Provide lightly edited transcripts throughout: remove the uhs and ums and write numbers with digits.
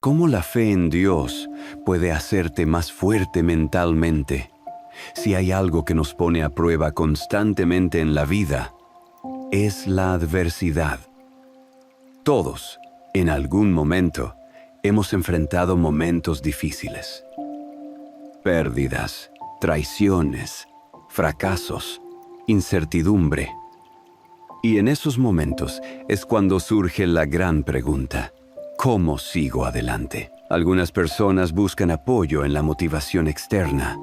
¿Cómo la fe en Dios puede hacerte más fuerte mentalmente? Si hay algo que nos pone a prueba constantemente en la vida, es la adversidad. Todos, en algún momento, hemos enfrentado momentos difíciles. Pérdidas, traiciones, fracasos, incertidumbre. Y en esos momentos es cuando surge la gran pregunta: ¿cómo sigo adelante? Algunas personas buscan apoyo en la motivación externa,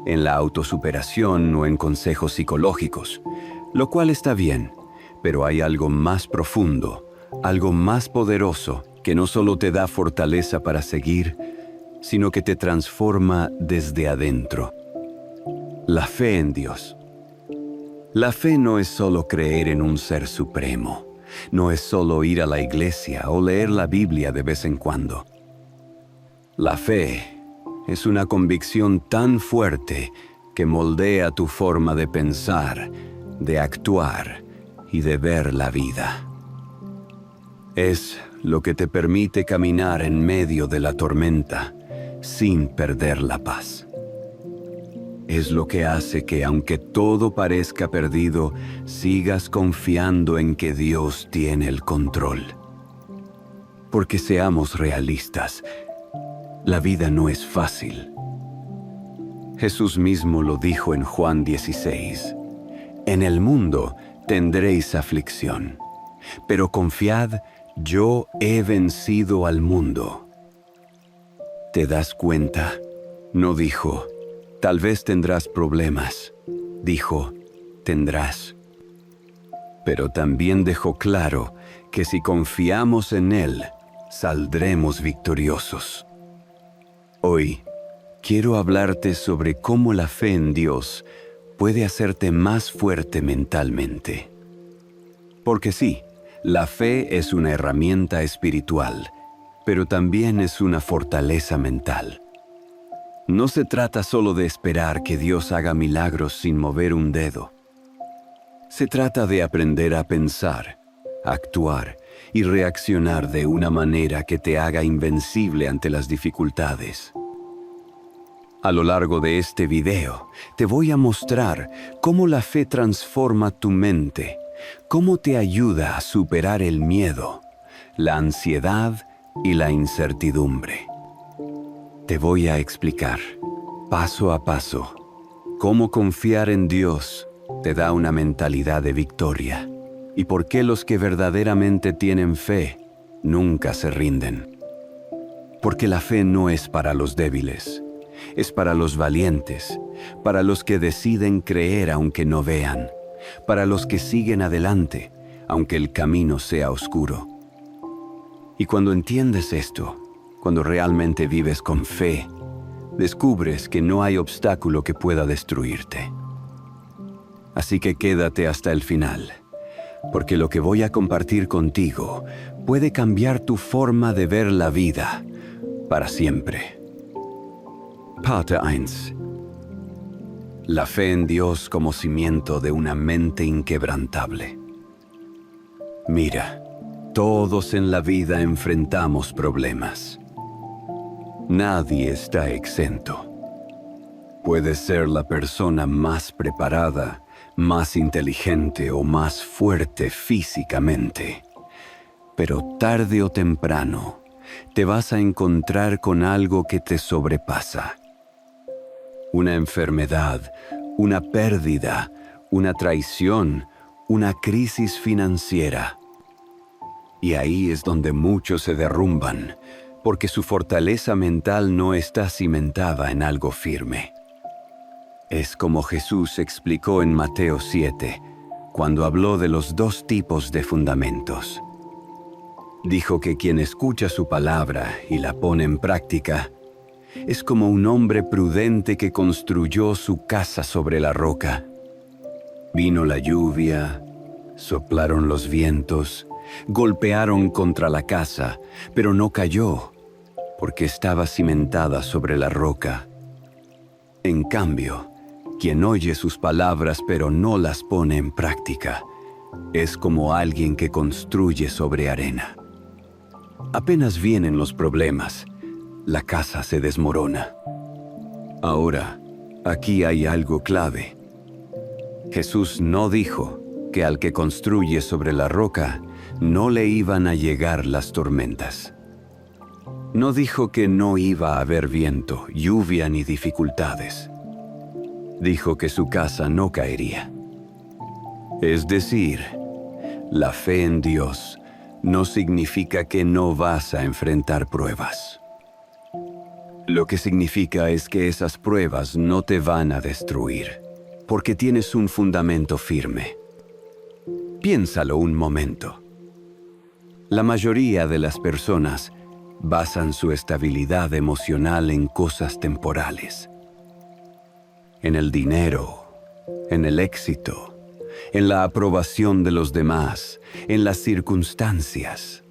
en la autosuperación o en consejos psicológicos, lo cual está bien, pero hay algo más profundo, algo más poderoso que no solo te da fortaleza para seguir, sino que te transforma desde adentro. La fe en Dios. La fe no es solo creer en un ser supremo. No es solo ir a la iglesia o leer la Biblia de vez en cuando. La fe es una convicción tan fuerte que moldea tu forma de pensar, de actuar y de ver la vida. Es lo que te permite caminar en medio de la tormenta sin perder la paz. Es lo que hace que, aunque todo parezca perdido, sigas confiando en que Dios tiene el control. Porque seamos realistas, la vida no es fácil. Jesús mismo lo dijo en Juan 16. En el mundo tendréis aflicción, pero confiad, yo he vencido al mundo. ¿Te das cuenta? No dijo: tal vez tendrás problemas. Dijo: tendrás. Pero también dejó claro que si confiamos en Él, saldremos victoriosos. Hoy, quiero hablarte sobre cómo la fe en Dios puede hacerte más fuerte mentalmente. Porque sí, la fe es una herramienta espiritual, pero también es una fortaleza mental. No se trata solo de esperar que Dios haga milagros sin mover un dedo. Se trata de aprender a pensar, actuar y reaccionar de una manera que te haga invencible ante las dificultades. A lo largo de este video, te voy a mostrar cómo la fe transforma tu mente, cómo te ayuda a superar el miedo, la ansiedad y la incertidumbre. Te voy a explicar, paso a paso, cómo confiar en Dios te da una mentalidad de victoria y por qué los que verdaderamente tienen fe nunca se rinden. Porque la fe no es para los débiles, es para los valientes, para los que deciden creer aunque no vean, para los que siguen adelante, aunque el camino sea oscuro. Y cuando entiendes esto, cuando realmente vives con fe, descubres que no hay obstáculo que pueda destruirte. Así que quédate hasta el final, porque lo que voy a compartir contigo puede cambiar tu forma de ver la vida para siempre. Parte 1. La fe en Dios como cimiento de una mente inquebrantable. Mira, todos en la vida enfrentamos problemas. Nadie está exento. Puedes ser la persona más preparada, más inteligente o más fuerte físicamente, pero tarde o temprano te vas a encontrar con algo que te sobrepasa. Una enfermedad, una pérdida, una traición, una crisis financiera. Y ahí es donde muchos se derrumban, porque su fortaleza mental no está cimentada en algo firme. Es como Jesús explicó en Mateo 7, cuando habló de los dos tipos de fundamentos. Dijo que quien escucha su palabra y la pone en práctica, es como un hombre prudente que construyó su casa sobre la roca. Vino la lluvia, soplaron los vientos, golpearon contra la casa, pero no cayó, porque estaba cimentada sobre la roca. En cambio, quien oye sus palabras pero no las pone en práctica, es como alguien que construye sobre arena. Apenas vienen los problemas, la casa se desmorona. Ahora, aquí hay algo clave. Jesús no dijo que al que construye sobre la roca no le iban a llegar las tormentas. No dijo que no iba a haber viento, lluvia ni dificultades. Dijo que su casa no caería. Es decir, la fe en Dios no significa que no vas a enfrentar pruebas. Lo que significa es que esas pruebas no te van a destruir, porque tienes un fundamento firme. Piénsalo un momento. La mayoría de las personas basan su estabilidad emocional en cosas temporales. En el dinero, en el éxito, en la aprobación de los demás, en las circunstancias.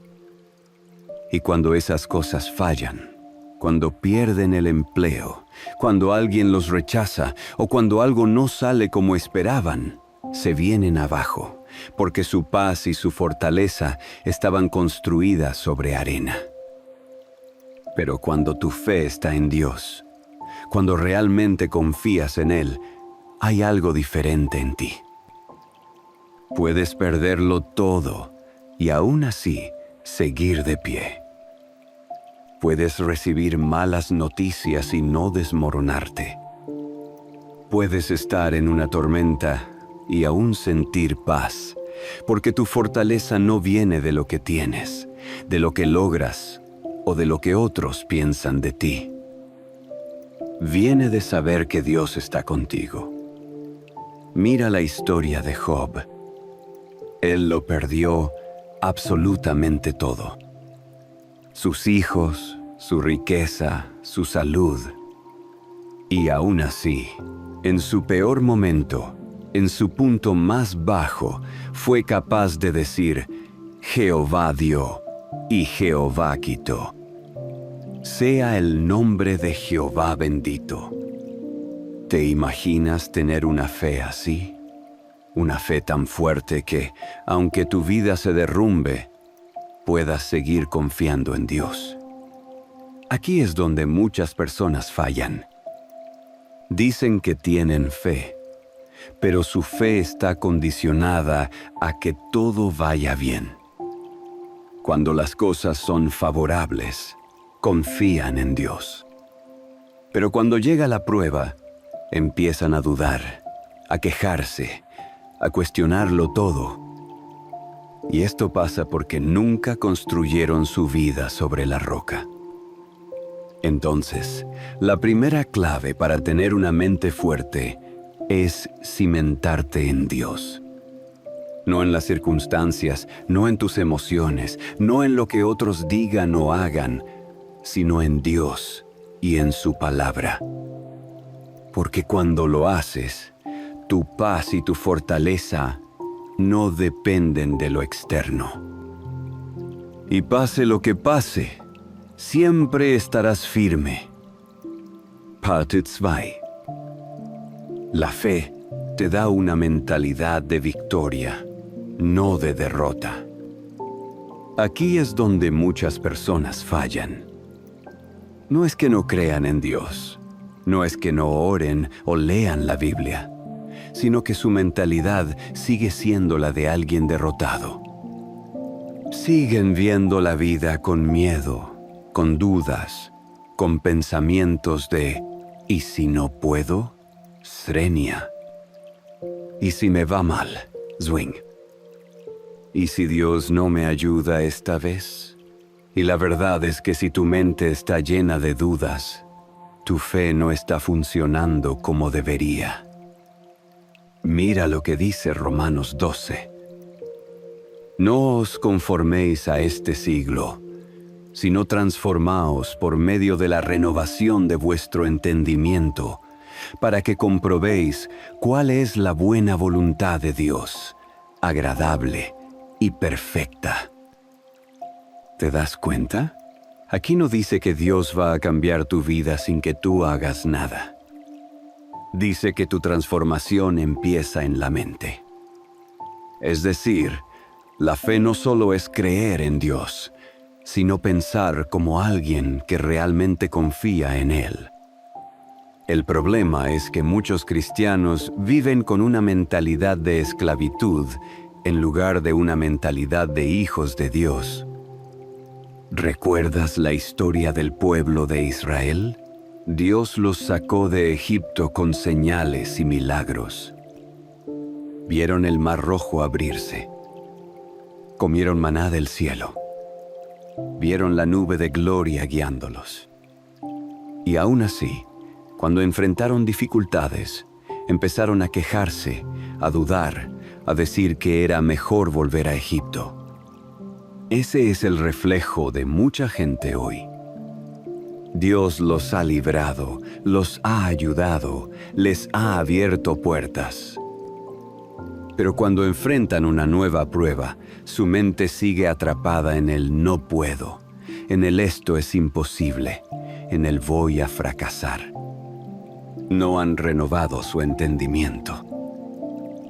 Y cuando esas cosas fallan, cuando pierden el empleo, cuando alguien los rechaza o cuando algo no sale como esperaban, se vienen abajo, porque su paz y su fortaleza estaban construidas sobre arena. Pero cuando tu fe está en Dios, cuando realmente confías en Él, hay algo diferente en ti. Puedes perderlo todo y aún así seguir de pie. Puedes recibir malas noticias y no desmoronarte. Puedes estar en una tormenta y aún sentir paz, porque tu fortaleza no viene de lo que tienes, de lo que logras o de lo que otros piensan de ti. Viene de saber que Dios está contigo. Mira la historia de Job. Él lo perdió absolutamente todo. Sus hijos, su riqueza, su salud. Y aún así, en su peor momento, en su punto más bajo, fue capaz de decir: Jehová dio y Jehová quitó. Sea el nombre de Jehová bendito. ¿Te imaginas tener una fe así? Una fe tan fuerte que, aunque tu vida se derrumbe, puedas seguir confiando en Dios. Aquí es donde muchas personas fallan. Dicen que tienen fe, pero su fe está condicionada a que todo vaya bien. Cuando las cosas son favorables, confían en Dios. Pero cuando llega la prueba, empiezan a dudar, a quejarse, a cuestionarlo todo. Y esto pasa porque nunca construyeron su vida sobre la roca. Entonces, la primera clave para tener una mente fuerte es cimentarte en Dios. No en las circunstancias, no en tus emociones, no en lo que otros digan o hagan, sino en Dios y en su palabra. Porque cuando lo haces, tu paz y tu fortaleza no dependen de lo externo. Y pase lo que pase, siempre estarás firme. Parte 2. La fe te da una mentalidad de victoria, no de derrota. Aquí es donde muchas personas fallan. No es que no crean en Dios, no es que no oren o lean la Biblia, sino que su mentalidad sigue siendo la de alguien derrotado. Siguen viendo la vida con miedo, con dudas, con pensamientos de ¿y si no puedo? Srenia. ¿Y si me va mal? Zwing. ¿Y si Dios no me ayuda esta vez? Y la verdad es que si tu mente está llena de dudas, tu fe no está funcionando como debería. Mira lo que dice Romanos 12. No os conforméis a este siglo, sino transformaos por medio de la renovación de vuestro entendimiento, para que comprobéis cuál es la buena voluntad de Dios, agradable y perfecta. ¿Te das cuenta? Aquí no dice que Dios va a cambiar tu vida sin que tú hagas nada. Dice que tu transformación empieza en la mente. Es decir, la fe no solo es creer en Dios, sino pensar como alguien que realmente confía en Él. El problema es que muchos cristianos viven con una mentalidad de esclavitud en lugar de una mentalidad de hijos de Dios. ¿Recuerdas la historia del pueblo de Israel? Dios los sacó de Egipto con señales y milagros. Vieron el Mar Rojo abrirse. Comieron maná del cielo. Vieron la nube de gloria guiándolos. Y aún así, cuando enfrentaron dificultades, empezaron a quejarse, a dudar, a decir que era mejor volver a Egipto. Ese es el reflejo de mucha gente hoy. Dios los ha librado, los ha ayudado, les ha abierto puertas. Pero cuando enfrentan una nueva prueba, su mente sigue atrapada en el no puedo, en el esto es imposible, en el voy a fracasar. No han renovado su entendimiento.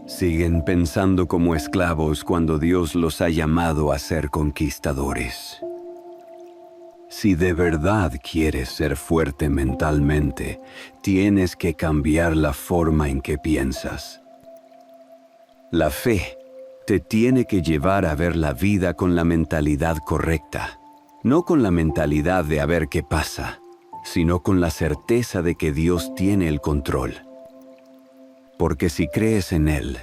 Siguen pensando como esclavos cuando Dios los ha llamado a ser conquistadores. Si de verdad quieres ser fuerte mentalmente, tienes que cambiar la forma en que piensas. La fe te tiene que llevar a ver la vida con la mentalidad correcta, no con la mentalidad de a ver qué pasa, sino con la certeza de que Dios tiene el control. Porque si crees en Él,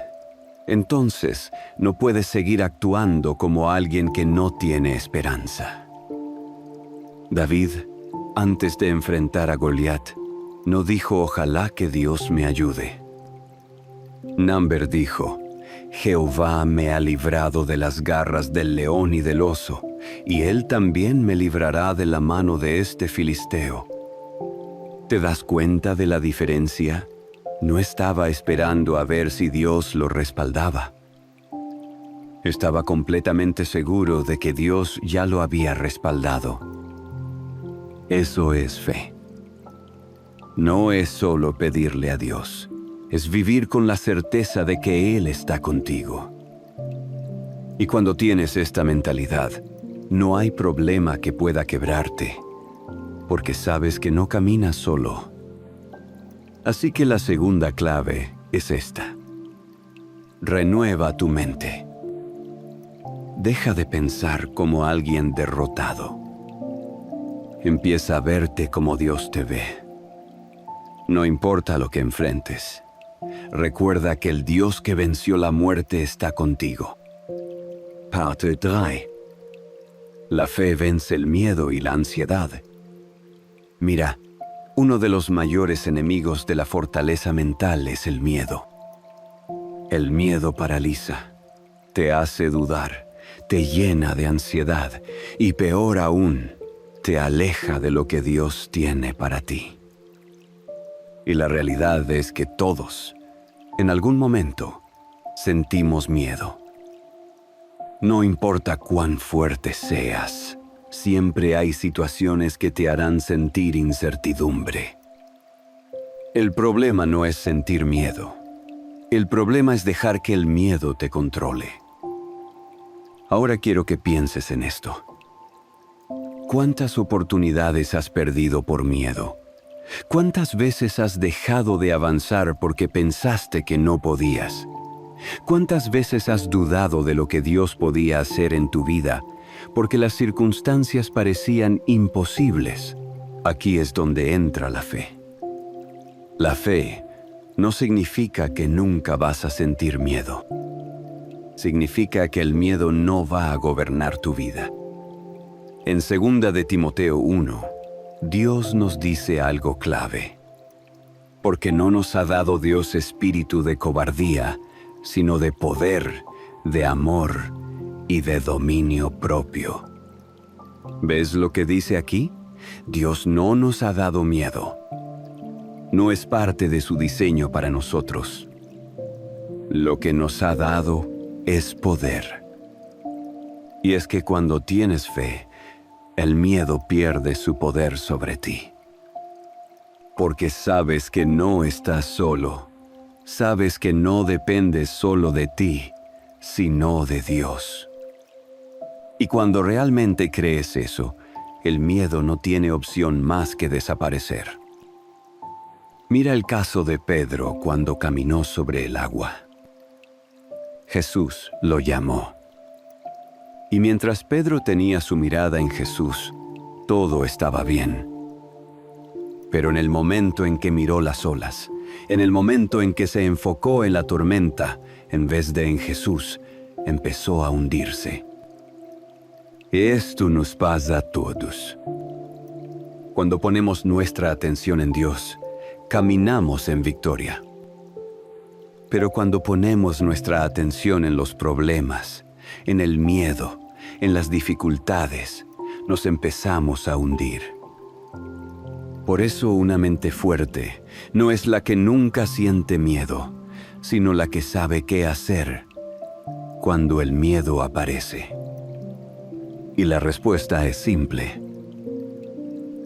entonces no puedes seguir actuando como alguien que no tiene esperanza. David, antes de enfrentar a Goliat, no dijo ojalá que Dios me ayude. Namber dijo, Jehová me ha librado de las garras del león y del oso, y Él también me librará de la mano de este filisteo. ¿Te das cuenta de la diferencia? No estaba esperando a ver si Dios lo respaldaba. Estaba completamente seguro de que Dios ya lo había respaldado. Eso es fe. No es solo pedirle a Dios, es vivir con la certeza de que Él está contigo. Y cuando tienes esta mentalidad, no hay problema que pueda quebrarte, porque sabes que no caminas solo. Así que la segunda clave es esta. Renueva tu mente. Deja de pensar como alguien derrotado. Empieza a verte como Dios te ve. No importa lo que enfrentes. Recuerda que el Dios que venció la muerte está contigo. Parte 3. La fe vence el miedo y la ansiedad. Mira, uno de los mayores enemigos de la fortaleza mental es el miedo. El miedo paraliza, te hace dudar, te llena de ansiedad y peor aún, te aleja de lo que Dios tiene para ti. Y la realidad es que todos, en algún momento, sentimos miedo. No importa cuán fuerte seas, siempre hay situaciones que te harán sentir incertidumbre. El problema no es sentir miedo. El problema es dejar que el miedo te controle. Ahora quiero que pienses en esto. ¿Cuántas oportunidades has perdido por miedo? ¿Cuántas veces has dejado de avanzar porque pensaste que no podías? ¿Cuántas veces has dudado de lo que Dios podía hacer en tu vida porque las circunstancias parecían imposibles? Aquí es donde entra la fe. La fe no significa que nunca vas a sentir miedo. Significa que el miedo no va a gobernar tu vida. En 2 de Timoteo 1, Dios nos dice algo clave. Porque no nos ha dado Dios espíritu de cobardía, sino de poder, de amor y de dominio propio. ¿Ves lo que dice aquí? Dios no nos ha dado miedo. No es parte de su diseño para nosotros. Lo que nos ha dado es poder. Y es que cuando tienes fe, el miedo pierde su poder sobre ti. Porque sabes que no estás solo. Sabes que no dependes solo de ti, sino de Dios. Y cuando realmente crees eso, el miedo no tiene opción más que desaparecer. Mira el caso de Pedro cuando caminó sobre el agua. Jesús lo llamó. Y mientras Pedro tenía su mirada en Jesús, todo estaba bien. Pero en el momento en que miró las olas, en el momento en que se enfocó en la tormenta, en vez de en Jesús, empezó a hundirse. Esto nos pasa a todos. Cuando ponemos nuestra atención en Dios, caminamos en victoria. Pero cuando ponemos nuestra atención en los problemas, en el miedo, en las dificultades, nos empezamos a hundir. Por eso una mente fuerte no es la que nunca siente miedo, sino la que sabe qué hacer cuando el miedo aparece. Y la respuesta es simple: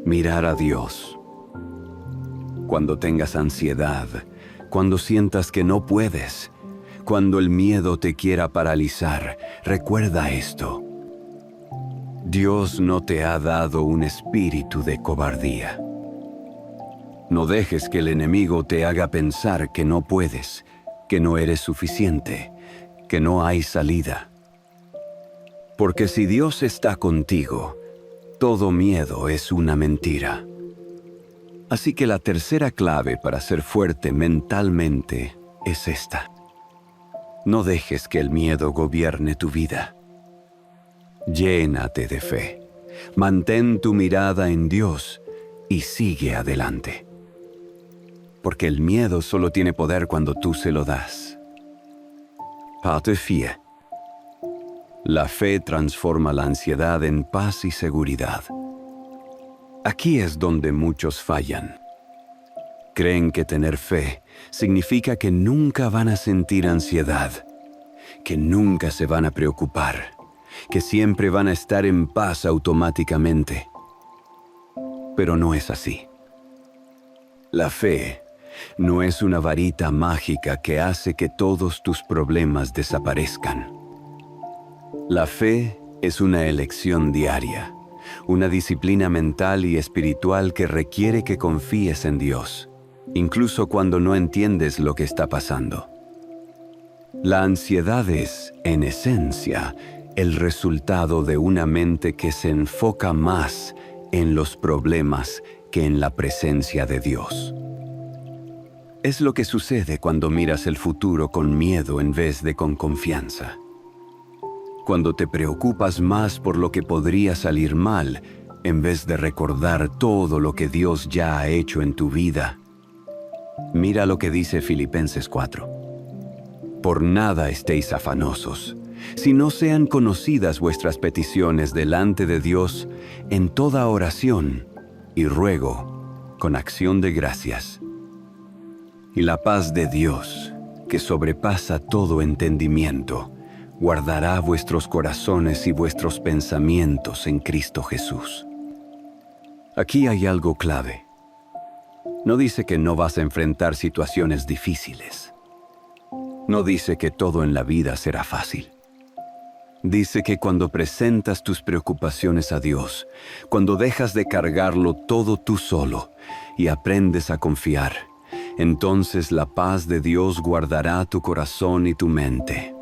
mirar a Dios. Cuando tengas ansiedad, cuando sientas que no puedes, cuando el miedo te quiera paralizar, recuerda esto: Dios no te ha dado un espíritu de cobardía. No dejes que el enemigo te haga pensar que no puedes, que no eres suficiente, que no hay salida. Porque si Dios está contigo, todo miedo es una mentira. Así que la tercera clave para ser fuerte mentalmente es esta: no dejes que el miedo gobierne tu vida. Llénate de fe, mantén tu mirada en Dios y sigue adelante. Porque el miedo solo tiene poder cuando tú se lo das. Pas de fe. La fe transforma la ansiedad en paz y seguridad. Aquí es donde muchos fallan. Creen que tener fe significa que nunca van a sentir ansiedad, que nunca se van a preocupar, que siempre van a estar en paz automáticamente. Pero no es así. La fe no es una varita mágica que hace que todos tus problemas desaparezcan. La fe es una elección diaria, una disciplina mental y espiritual que requiere que confíes en Dios, incluso cuando no entiendes lo que está pasando. La ansiedad es, en esencia, el resultado de una mente que se enfoca más en los problemas que en la presencia de Dios. Es lo que sucede cuando miras el futuro con miedo en vez de con confianza. Cuando te preocupas más por lo que podría salir mal, en vez de recordar todo lo que Dios ya ha hecho en tu vida. Mira lo que dice Filipenses 4. Por nada estéis afanosos, si no sean conocidas vuestras peticiones delante de Dios en toda oración y ruego con acción de gracias. Y la paz de Dios, que sobrepasa todo entendimiento, guardará vuestros corazones y vuestros pensamientos en Cristo Jesús. Aquí hay algo clave. No dice que no vas a enfrentar situaciones difíciles. No dice que todo en la vida será fácil. Dice que cuando presentas tus preocupaciones a Dios, cuando dejas de cargarlo todo tú solo y aprendes a confiar, entonces la paz de Dios guardará tu corazón y tu mente.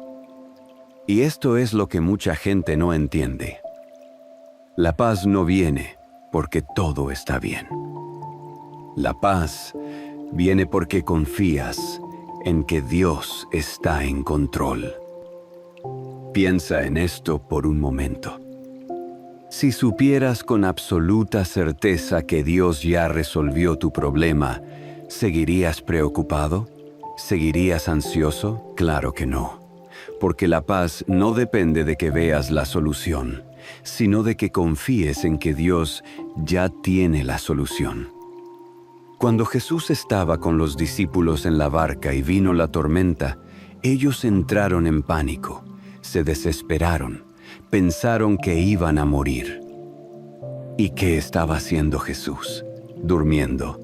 Y esto es lo que mucha gente no entiende. La paz no viene porque todo está bien. La paz viene porque confías en que Dios está en control. Piensa en esto por un momento. Si supieras con absoluta certeza que Dios ya resolvió tu problema, ¿seguirías preocupado? ¿Seguirías ansioso? Claro que no. Porque la paz no depende de que veas la solución, sino de que confíes en que Dios ya tiene la solución. Cuando Jesús estaba con los discípulos en la barca y vino la tormenta, ellos entraron en pánico, se desesperaron, pensaron que iban a morir. ¿Y qué estaba haciendo Jesús? Durmiendo.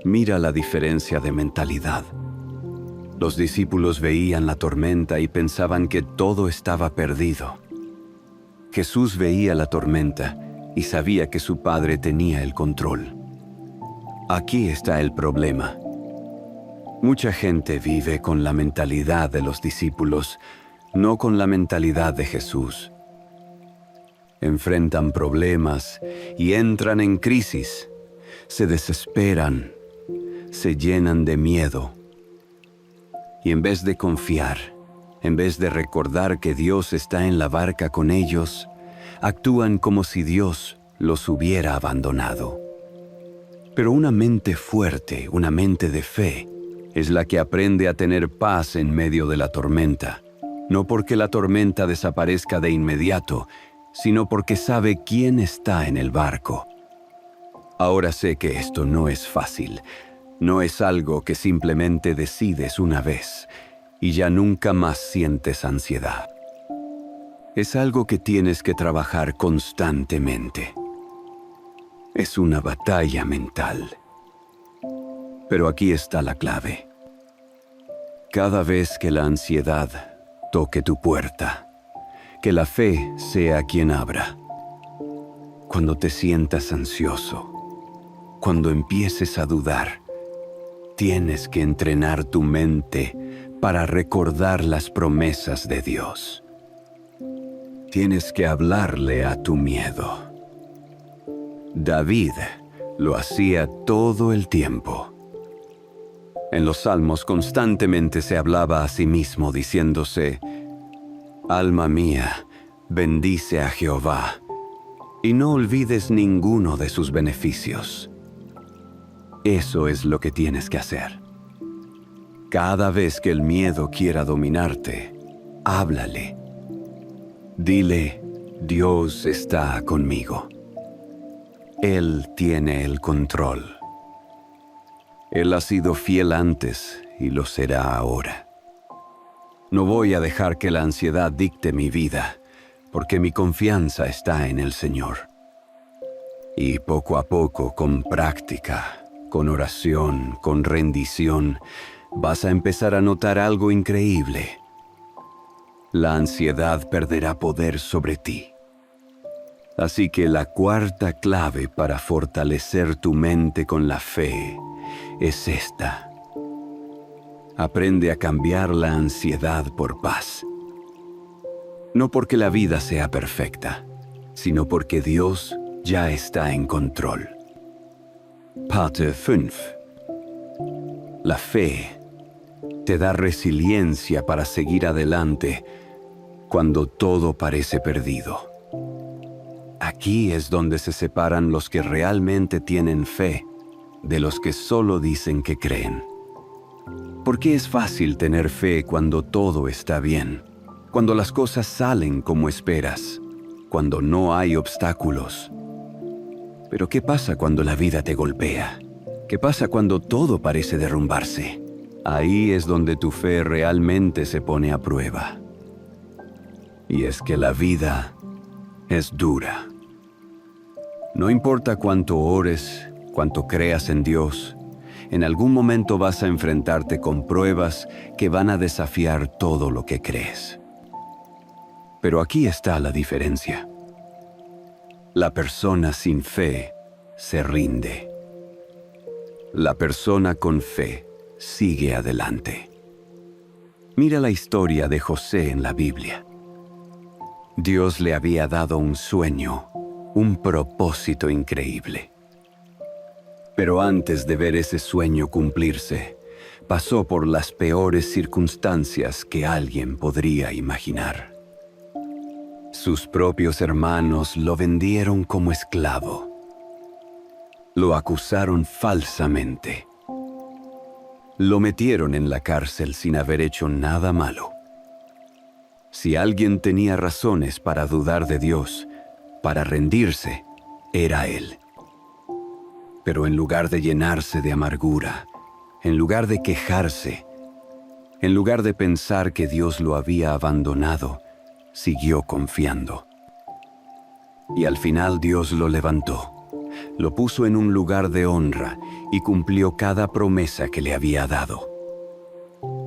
Mira la diferencia de mentalidad. Los discípulos veían la tormenta y pensaban que todo estaba perdido. Jesús veía la tormenta y sabía que su Padre tenía el control. Aquí está el problema. Mucha gente vive con la mentalidad de los discípulos, no con la mentalidad de Jesús. Enfrentan problemas y entran en crisis. Se desesperan, se llenan de miedo. Y en vez de confiar, en vez de recordar que Dios está en la barca con ellos, actúan como si Dios los hubiera abandonado. Pero una mente fuerte, una mente de fe, es la que aprende a tener paz en medio de la tormenta, no porque la tormenta desaparezca de inmediato, sino porque sabe quién está en el barco. Ahora sé que esto no es fácil, no es algo que simplemente decides una vez y ya nunca más sientes ansiedad. Es algo que tienes que trabajar constantemente. Es una batalla mental. Pero aquí está la clave. Cada vez que la ansiedad toque tu puerta, que la fe sea quien abra. Cuando te sientas ansioso, cuando empieces a dudar, tienes que entrenar tu mente para recordar las promesas de Dios. Tienes que hablarle a tu miedo. David lo hacía todo el tiempo. En los Salmos constantemente se hablaba a sí mismo diciéndose: «Alma mía, bendice a Jehová, y no olvides ninguno de sus beneficios». Eso es lo que tienes que hacer. Cada vez que el miedo quiera dominarte, háblale. Dile: Dios está conmigo. Él tiene el control. Él ha sido fiel antes y lo será ahora. No voy a dejar que la ansiedad dicte mi vida, porque mi confianza está en el Señor. Y poco a poco, con práctica, con oración, con rendición, vas a empezar a notar algo increíble. La ansiedad perderá poder sobre ti. Así que la cuarta clave para fortalecer tu mente con la fe es esta. Aprende a cambiar la ansiedad por paz. No porque la vida sea perfecta, sino porque Dios ya está en control. Parte 5. La fe te da resiliencia para seguir adelante cuando todo parece perdido. Aquí es donde se separan los que realmente tienen fe de los que solo dicen que creen. Porque es fácil tener fe cuando todo está bien, cuando las cosas salen como esperas, cuando no hay obstáculos. Pero ¿qué pasa cuando la vida te golpea? ¿Qué pasa cuando todo parece derrumbarse? Ahí es donde tu fe realmente se pone a prueba. Y es que la vida es dura. No importa cuánto ores, cuánto creas en Dios, en algún momento vas a enfrentarte con pruebas que van a desafiar todo lo que crees. Pero aquí está la diferencia. La persona sin fe se rinde. La persona con fe sigue adelante. Mira la historia de José en la Biblia. Dios le había dado un sueño, un propósito increíble. Pero antes de ver ese sueño cumplirse, pasó por las peores circunstancias que alguien podría imaginar. Sus propios hermanos lo vendieron como esclavo. Lo acusaron falsamente. Lo metieron en la cárcel sin haber hecho nada malo. Si alguien tenía razones para dudar de Dios, para rendirse, era él. Pero en lugar de llenarse de amargura, en lugar de quejarse, en lugar de pensar que Dios lo había abandonado, siguió confiando. Y al final Dios lo levantó, lo puso en un lugar de honra y cumplió cada promesa que le había dado.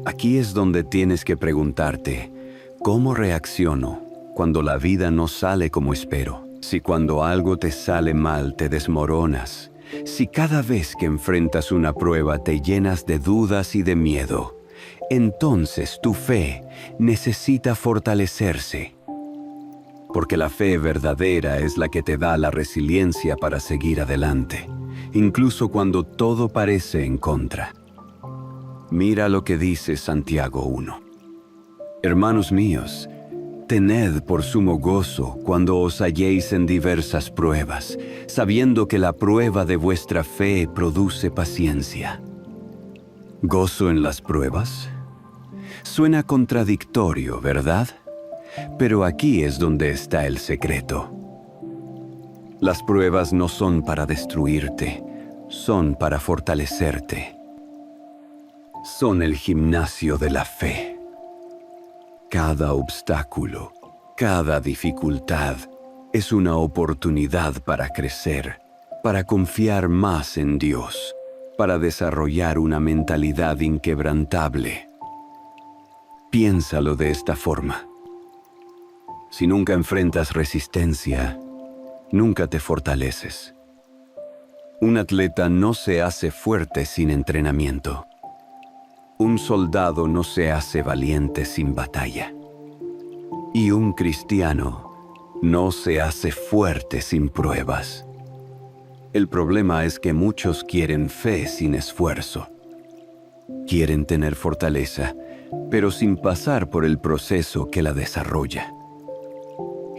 Aquí es donde tienes que preguntarte, ¿cómo reacciono cuando la vida no sale como espero, si cuando algo te sale mal te desmoronas, si cada vez que enfrentas una prueba te llenas de dudas y de miedo, entonces tu fe necesita fortalecerse. Porque la fe verdadera es la que te da la resiliencia para seguir adelante, incluso cuando todo parece en contra. Mira lo que dice Santiago 1. Hermanos míos, tened por sumo gozo cuando os halléis en diversas pruebas, sabiendo que la prueba de vuestra fe produce paciencia. ¿Gozo en las pruebas? Suena contradictorio, ¿verdad? Pero aquí es donde está el secreto. Las pruebas no son para destruirte, son para fortalecerte. Son el gimnasio de la fe. Cada obstáculo, cada dificultad es una oportunidad para crecer, para confiar más en Dios, para desarrollar una mentalidad inquebrantable. Piénsalo de esta forma. Si nunca enfrentas resistencia, nunca te fortaleces. Un atleta no se hace fuerte sin entrenamiento. Un soldado no se hace valiente sin batalla. Y un cristiano no se hace fuerte sin pruebas. El problema es que muchos quieren fe sin esfuerzo. Quieren tener fortaleza, pero sin pasar por el proceso que la desarrolla.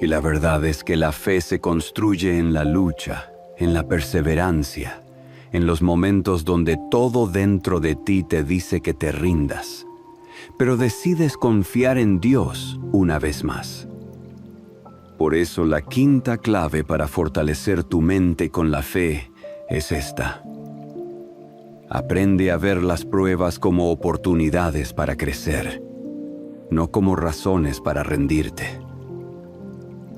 Y la verdad es que la fe se construye en la lucha, en la perseverancia, en los momentos donde todo dentro de ti te dice que te rindas, pero decides confiar en Dios una vez más. Por eso la quinta clave para fortalecer tu mente con la fe es esta. Aprende a ver las pruebas como oportunidades para crecer, no como razones para rendirte.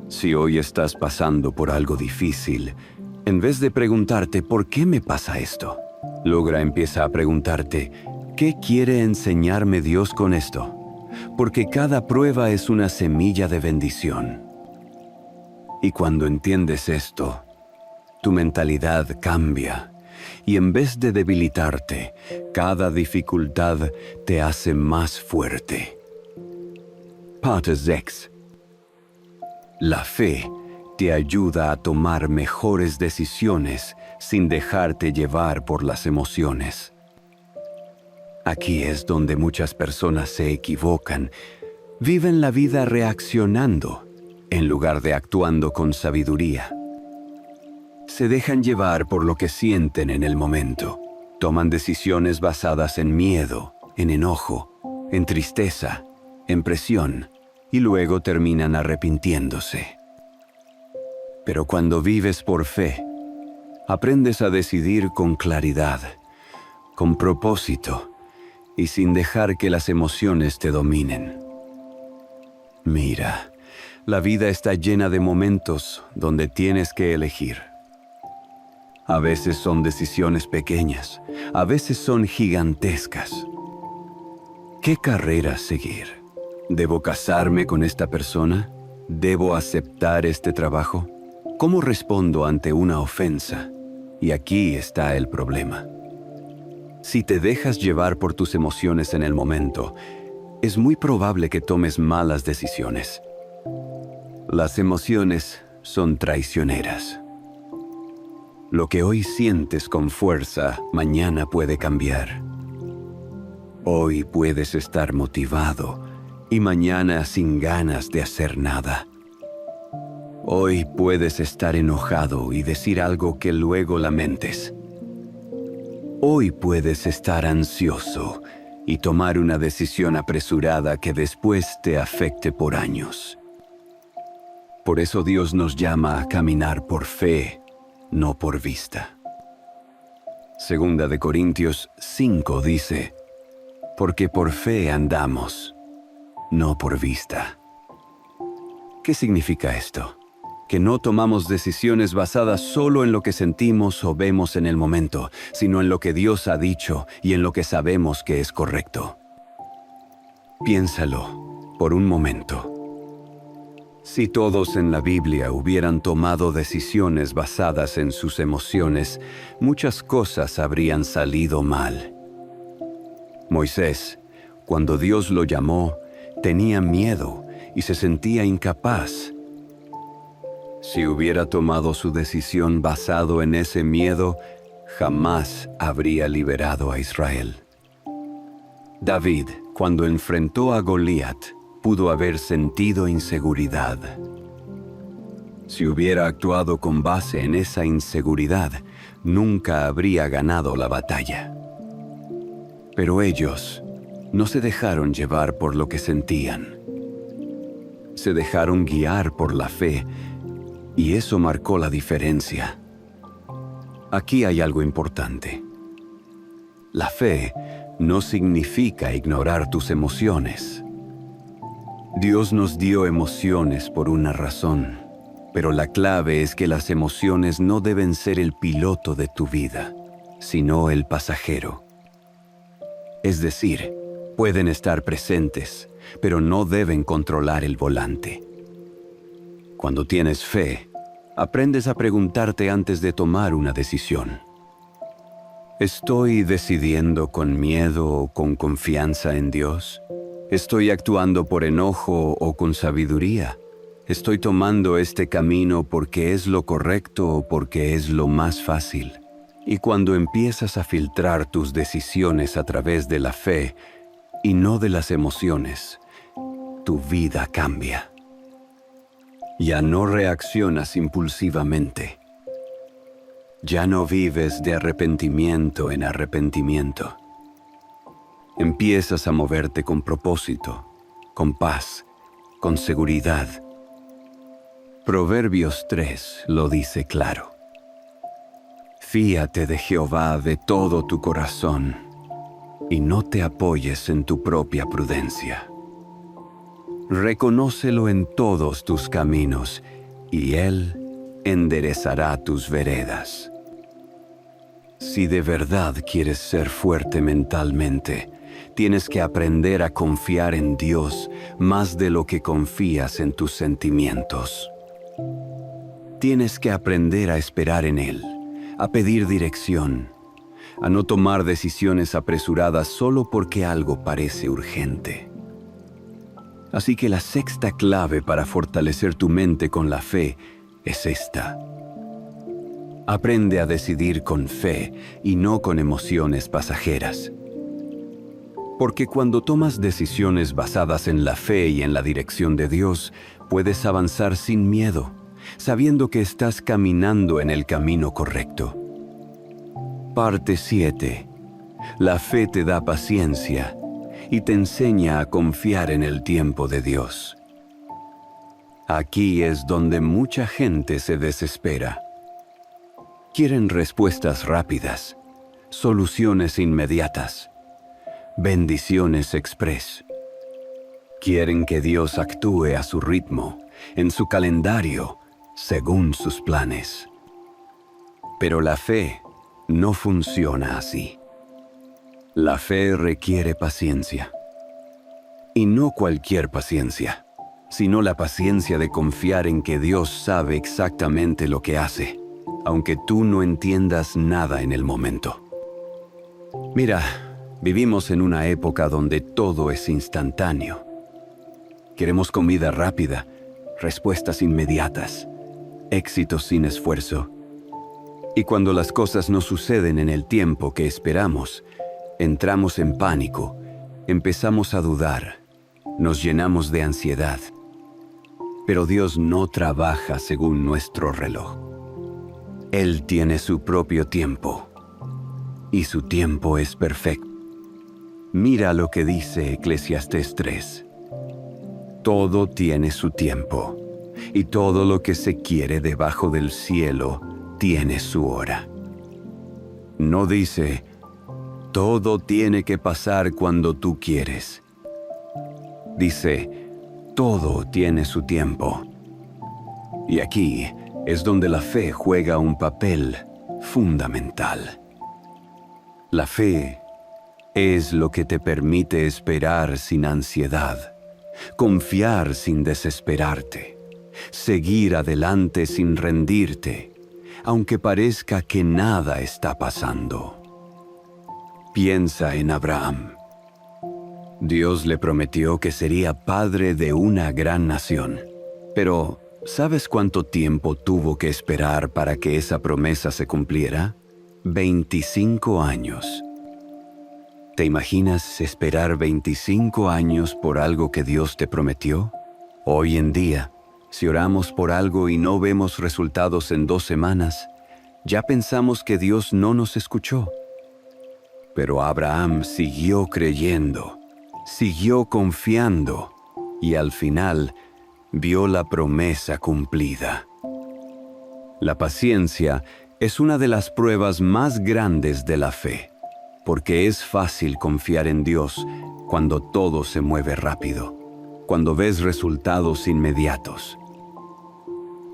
Si hoy estás pasando por algo difícil, en vez de preguntarte ¿por qué me pasa esto?, empieza a preguntarte ¿qué quiere enseñarme Dios con esto? Porque cada prueba es una semilla de bendición. Y cuando entiendes esto, tu mentalidad cambia y en vez de debilitarte, cada dificultad te hace más fuerte. Parte 6. La fe te ayuda a tomar mejores decisiones sin dejarte llevar por las emociones. Aquí es donde muchas personas se equivocan. Viven la vida reaccionando en lugar de actuando con sabiduría. Se dejan llevar por lo que sienten en el momento. Toman decisiones basadas en miedo, en enojo, en tristeza, en presión, y luego terminan arrepintiéndose. Pero cuando vives por fe, aprendes a decidir con claridad, con propósito y sin dejar que las emociones te dominen. Mira, la vida está llena de momentos donde tienes que elegir. A veces son decisiones pequeñas, a veces son gigantescas. ¿Qué carrera seguir? ¿Debo casarme con esta persona? ¿Debo aceptar este trabajo? ¿Cómo respondo ante una ofensa? Y aquí está el problema. Si te dejas llevar por tus emociones en el momento, es muy probable que tomes malas decisiones. Las emociones son traicioneras. Lo que hoy sientes con fuerza, mañana puede cambiar. Hoy puedes estar motivado y mañana sin ganas de hacer nada. Hoy puedes estar enojado y decir algo que luego lamentes. Hoy puedes estar ansioso y tomar una decisión apresurada que después te afecte por años. Por eso Dios nos llama a caminar por fe, no por vista. Segunda de Corintios 5 dice, porque por fe andamos, no por vista. ¿Qué significa esto? Que no tomamos decisiones basadas solo en lo que sentimos o vemos en el momento, sino en lo que Dios ha dicho y en lo que sabemos que es correcto. Piénsalo por un momento. Si todos en la Biblia hubieran tomado decisiones basadas en sus emociones, muchas cosas habrían salido mal. Moisés, cuando Dios lo llamó, tenía miedo y se sentía incapaz. Si hubiera tomado su decisión basado en ese miedo, jamás habría liberado a Israel. David, cuando enfrentó a Goliat, pudo haber sentido inseguridad. Si hubiera actuado con base en esa inseguridad, nunca habría ganado la batalla. Pero ellos no se dejaron llevar por lo que sentían. Se dejaron guiar por la fe, y eso marcó la diferencia. Aquí hay algo importante. La fe no significa ignorar tus emociones. Dios nos dio emociones por una razón, pero la clave es que las emociones no deben ser el piloto de tu vida, sino el pasajero. Es decir, pueden estar presentes, pero no deben controlar el volante. Cuando tienes fe, aprendes a preguntarte antes de tomar una decisión. ¿Estoy decidiendo con miedo o con confianza en Dios? ¿Estoy actuando por enojo o con sabiduría? ¿Estoy tomando este camino porque es lo correcto o porque es lo más fácil? Y cuando empiezas a filtrar tus decisiones a través de la fe y no de las emociones, tu vida cambia. Ya no reaccionas impulsivamente. Ya no vives de arrepentimiento en arrepentimiento. Empiezas a moverte con propósito, con paz, con seguridad. Proverbios 3 lo dice claro. Fíate de Jehová de todo tu corazón y no te apoyes en tu propia prudencia. Reconócelo en todos tus caminos y Él enderezará tus veredas. Si de verdad quieres ser fuerte mentalmente, tienes que aprender a confiar en Dios más de lo que confías en tus sentimientos. Tienes que aprender a esperar en Él, a pedir dirección, a no tomar decisiones apresuradas solo porque algo parece urgente. Así que la sexta clave para fortalecer tu mente con la fe es esta. Aprende a decidir con fe y no con emociones pasajeras. Porque cuando tomas decisiones basadas en la fe y en la dirección de Dios, puedes avanzar sin miedo, sabiendo que estás caminando en el camino correcto. Parte 7. La fe te da paciencia y te enseña a confiar en el tiempo de Dios. Aquí es donde mucha gente se desespera. Quieren respuestas rápidas, soluciones inmediatas, bendiciones express. Quieren que Dios actúe a su ritmo, en su calendario, según sus planes. Pero la fe no funciona así. La fe requiere paciencia. Y no cualquier paciencia, sino la paciencia de confiar en que Dios sabe exactamente lo que hace, aunque tú no entiendas nada en el momento. Mira, vivimos en una época donde todo es instantáneo. Queremos comida rápida, respuestas inmediatas, éxitos sin esfuerzo. Y cuando las cosas no suceden en el tiempo que esperamos, entramos en pánico, empezamos a dudar, nos llenamos de ansiedad. Pero Dios no trabaja según nuestro reloj. Él tiene su propio tiempo, y su tiempo es perfecto. Mira lo que dice Eclesiastés 3. Todo tiene su tiempo, y todo lo que se quiere debajo del cielo tiene su hora. No dice, todo tiene que pasar cuando tú quieres. Dice, todo tiene su tiempo. Y aquí es donde la fe juega un papel fundamental. La fe es lo que te permite esperar sin ansiedad, confiar sin desesperarte, seguir adelante sin rendirte, aunque parezca que nada está pasando. Piensa en Abraham. Dios le prometió que sería padre de una gran nación, pero ¿sabes cuánto tiempo tuvo que esperar para que esa promesa se cumpliera? 25 años. ¿Te imaginas esperar 25 años por algo que Dios te prometió? Hoy en día, si oramos por algo y no vemos resultados en 2 semanas, ya pensamos que Dios no nos escuchó. Pero Abraham siguió creyendo, siguió confiando y al final vio la promesa cumplida. La paciencia es una de las pruebas más grandes de la fe, porque es fácil confiar en Dios cuando todo se mueve rápido, cuando ves resultados inmediatos.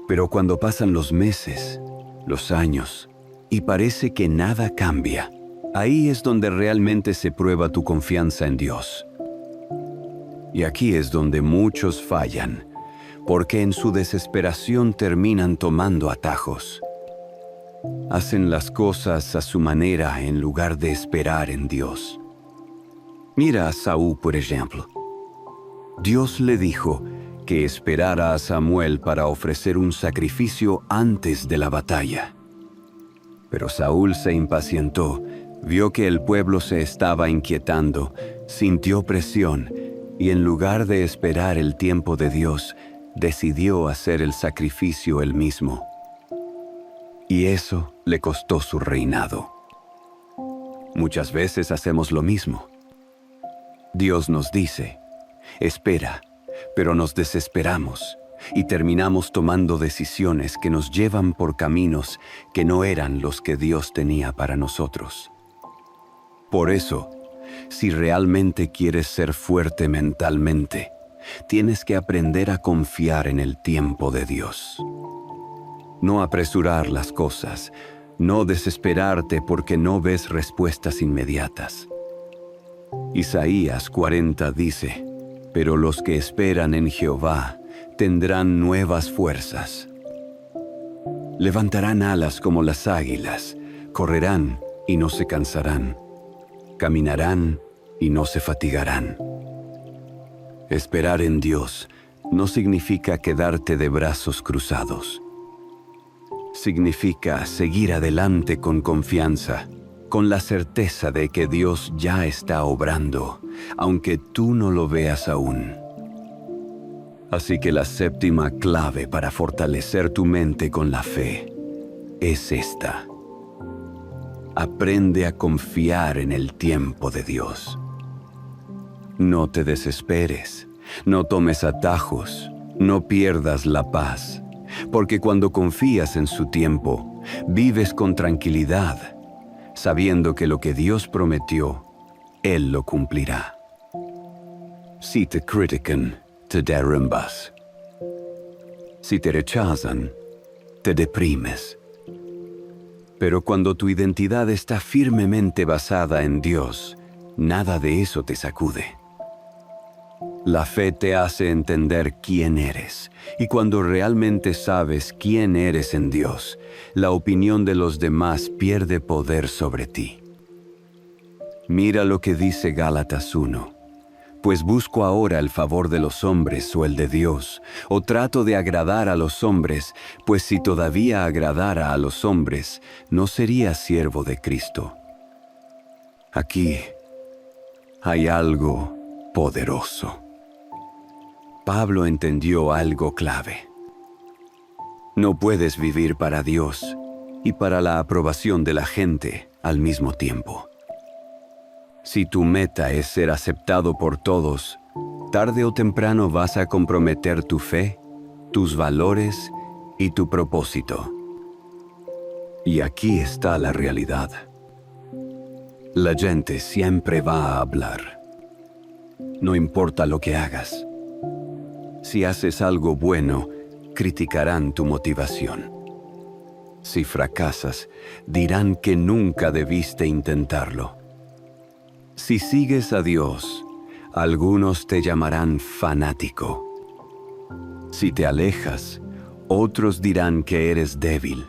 Pero cuando pasan los meses, los años, y parece que nada cambia, ahí es donde realmente se prueba tu confianza en Dios. Y aquí es donde muchos fallan, porque en su desesperación terminan tomando atajos. Hacen las cosas a su manera en lugar de esperar en Dios. Mira a Saúl, por ejemplo. Dios le dijo que esperara a Samuel para ofrecer un sacrificio antes de la batalla. Pero Saúl se impacientó, vio que el pueblo se estaba inquietando, sintió presión y en lugar de esperar el tiempo de Dios, decidió hacer el sacrificio él mismo. Y eso le costó su reinado. Muchas veces hacemos lo mismo. Dios nos dice, espera, pero nos desesperamos y terminamos tomando decisiones que nos llevan por caminos que no eran los que Dios tenía para nosotros. Por eso, si realmente quieres ser fuerte mentalmente, tienes que aprender a confiar en el tiempo de Dios. No apresurar las cosas, no desesperarte porque no ves respuestas inmediatas. Isaías 40 dice, pero los que esperan en Jehová tendrán nuevas fuerzas. Levantarán alas como las águilas, correrán y no se cansarán, caminarán y no se fatigarán. Esperar en Dios no significa quedarte de brazos cruzados. Significa seguir adelante con confianza, con la certeza de que Dios ya está obrando, aunque tú no lo veas aún. Así que la séptima clave para fortalecer tu mente con la fe es esta. Aprende a confiar en el tiempo de Dios. No te desesperes, no tomes atajos, no pierdas la paz, porque cuando confías en su tiempo, vives con tranquilidad, sabiendo que lo que Dios prometió, Él lo cumplirá. Si te critican, te derrumbas. Si te rechazan, te deprimes. Pero cuando tu identidad está firmemente basada en Dios, nada de eso te sacude. La fe te hace entender quién eres, y cuando realmente sabes quién eres en Dios, la opinión de los demás pierde poder sobre ti. Mira lo que dice Gálatas 1. Pues busco ahora el favor de los hombres o el de Dios, o trato de agradar a los hombres, pues si todavía agradara a los hombres, no sería siervo de Cristo. Aquí hay algo poderoso. Pablo entendió algo clave. No puedes vivir para Dios y para la aprobación de la gente al mismo tiempo. Si tu meta es ser aceptado por todos, tarde o temprano vas a comprometer tu fe, tus valores y tu propósito. Y aquí está la realidad. La gente siempre va a hablar. No importa lo que hagas. Si haces algo bueno, criticarán tu motivación. Si fracasas, dirán que nunca debiste intentarlo. Si sigues a Dios, algunos te llamarán fanático. Si te alejas, otros dirán que eres débil.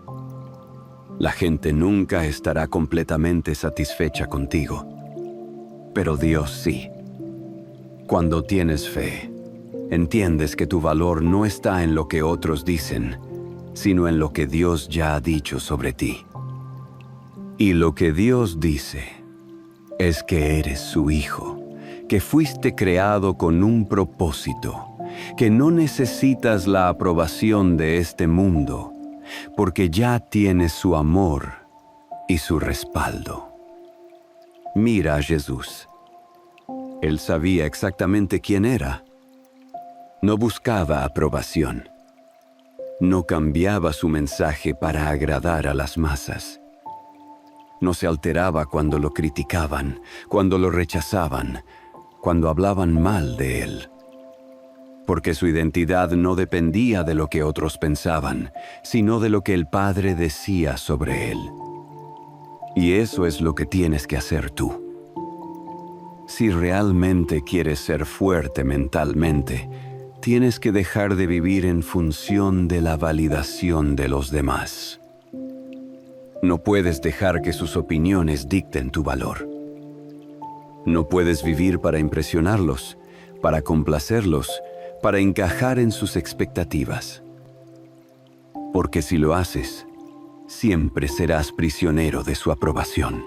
La gente nunca estará completamente satisfecha contigo, pero Dios sí. Cuando tienes fe, entiendes que tu valor no está en lo que otros dicen, sino en lo que Dios ya ha dicho sobre ti. Y lo que Dios dice es que eres su hijo, que fuiste creado con un propósito, que no necesitas la aprobación de este mundo, porque ya tienes su amor y su respaldo. Mira a Jesús. Él sabía exactamente quién era. No buscaba aprobación. No cambiaba su mensaje para agradar a las masas. No se alteraba cuando lo criticaban, cuando lo rechazaban, cuando hablaban mal de él. Porque su identidad no dependía de lo que otros pensaban, sino de lo que el Padre decía sobre él. Y eso es lo que tienes que hacer tú. Si realmente quieres ser fuerte mentalmente, tienes que dejar de vivir en función de la validación de los demás. No puedes dejar que sus opiniones dicten tu valor. No puedes vivir para impresionarlos, para complacerlos, para encajar en sus expectativas. Porque si lo haces, siempre serás prisionero de su aprobación.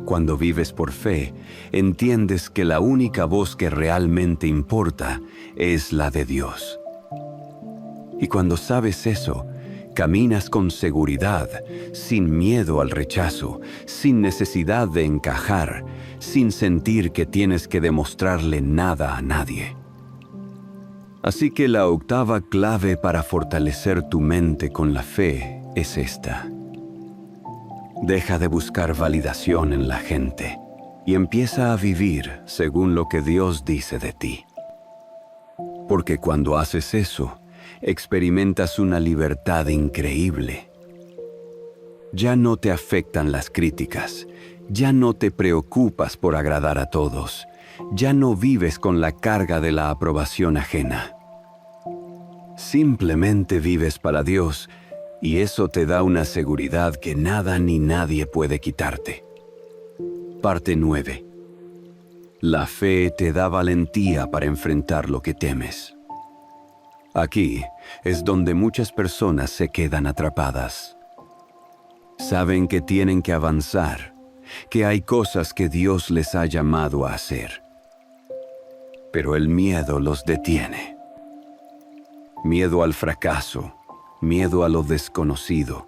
Cuando vives por fe, entiendes que la única voz que realmente importa es la de Dios. Y cuando sabes eso, caminas con seguridad, sin miedo al rechazo, sin necesidad de encajar, sin sentir que tienes que demostrarle nada a nadie. Así que la octava clave para fortalecer tu mente con la fe es esta. Deja de buscar validación en la gente y empieza a vivir según lo que Dios dice de ti. Porque cuando haces eso, experimentas una libertad increíble. Ya no te afectan las críticas, ya no te preocupas por agradar a todos, ya no vives con la carga de la aprobación ajena. Simplemente vives para Dios y eso te da una seguridad que nada ni nadie puede quitarte. Parte 9. La fe te da valentía para enfrentar lo que temes. Aquí es donde muchas personas se quedan atrapadas. Saben que tienen que avanzar, que hay cosas que Dios les ha llamado a hacer. Pero el miedo los detiene. Miedo al fracaso, miedo a lo desconocido,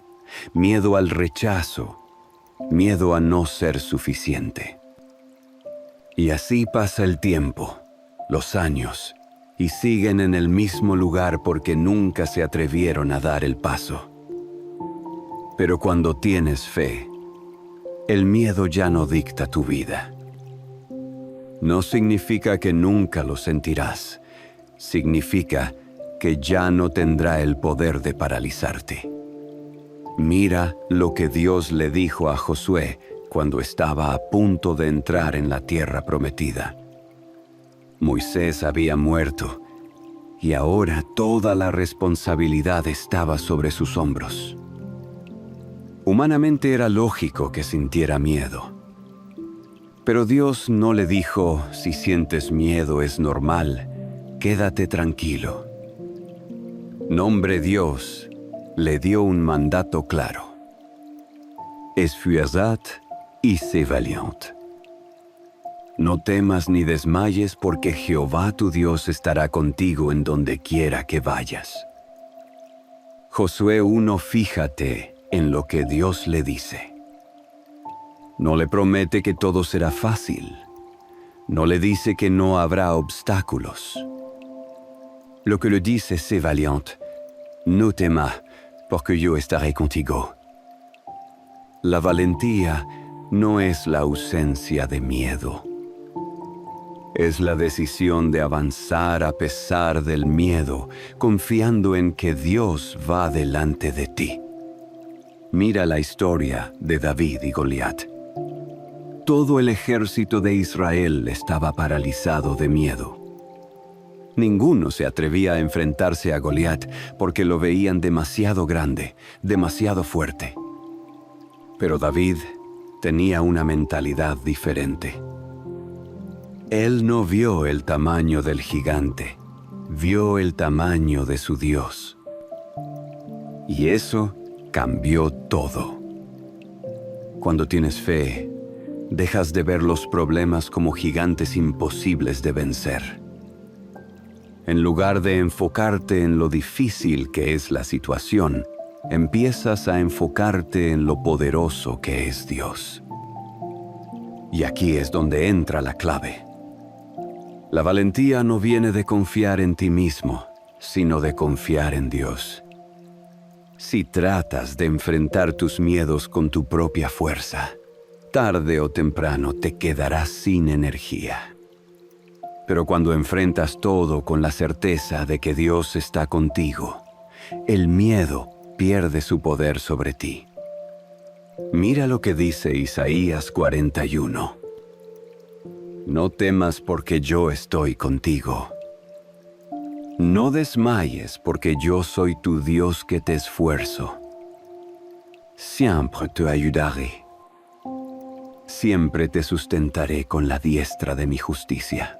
miedo al rechazo, miedo a no ser suficiente. Y así pasa el tiempo, los años, y siguen en el mismo lugar porque nunca se atrevieron a dar el paso. Pero cuando tienes fe, el miedo ya no dicta tu vida. No significa que nunca lo sentirás, significa que ya no tendrá el poder de paralizarte. Mira lo que Dios le dijo a Josué cuando estaba a punto de entrar en la tierra prometida. Moisés había muerto y ahora toda la responsabilidad estaba sobre sus hombros. Humanamente era lógico que sintiera miedo. Pero Dios no le dijo, si sientes miedo es normal, quédate tranquilo. Nombre Dios le dio un mandato claro. Esfuerzad y sé valiente. No temas ni desmayes porque Jehová tu Dios estará contigo en donde quiera que vayas. Josué 1, fíjate en lo que Dios le dice. No le promete que todo será fácil. No le dice que no habrá obstáculos. Lo que le dice, sé valiente. No temas, porque yo estaré contigo. La valentía no es la ausencia de miedo. Es la decisión de avanzar a pesar del miedo, confiando en que Dios va delante de ti. Mira la historia de David y Goliat. Todo el ejército de Israel estaba paralizado de miedo. Ninguno se atrevía a enfrentarse a Goliat porque lo veían demasiado grande, demasiado fuerte. Pero David tenía una mentalidad diferente. Él no vio el tamaño del gigante, vio el tamaño de su Dios. Y eso cambió todo. Cuando tienes fe, dejas de ver los problemas como gigantes imposibles de vencer. En lugar de enfocarte en lo difícil que es la situación, empiezas a enfocarte en lo poderoso que es Dios. Y aquí es donde entra la clave. La valentía no viene de confiar en ti mismo, sino de confiar en Dios. Si tratas de enfrentar tus miedos con tu propia fuerza, tarde o temprano te quedarás sin energía. Pero cuando enfrentas todo con la certeza de que Dios está contigo, el miedo pierde su poder sobre ti. Mira lo que dice Isaías 41. No temas porque yo estoy contigo. No desmayes porque yo soy tu Dios que te esfuerzo. Siempre te ayudaré. Siempre te sustentaré con la diestra de mi justicia.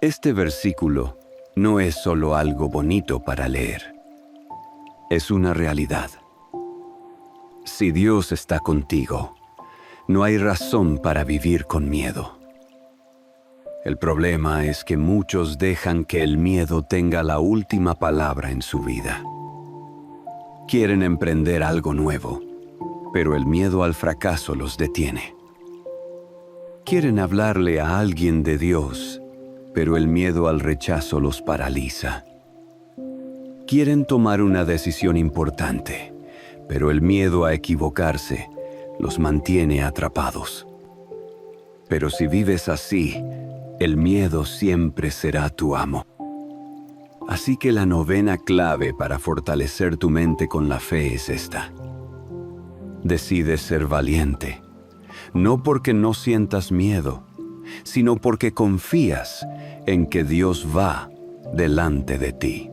Este versículo no es solo algo bonito para leer. Es una realidad. Si Dios está contigo, no hay razón para vivir con miedo. El problema es que muchos dejan que el miedo tenga la última palabra en su vida. Quieren emprender algo nuevo, pero el miedo al fracaso los detiene. Quieren hablarle a alguien de Dios, pero el miedo al rechazo los paraliza. Quieren tomar una decisión importante, pero el miedo a equivocarse los mantiene atrapados. Pero si vives así, el miedo siempre será tu amo. Así que la novena clave para fortalecer tu mente con la fe es esta. Decides ser valiente, no porque no sientas miedo, sino porque confías en que Dios va delante de ti.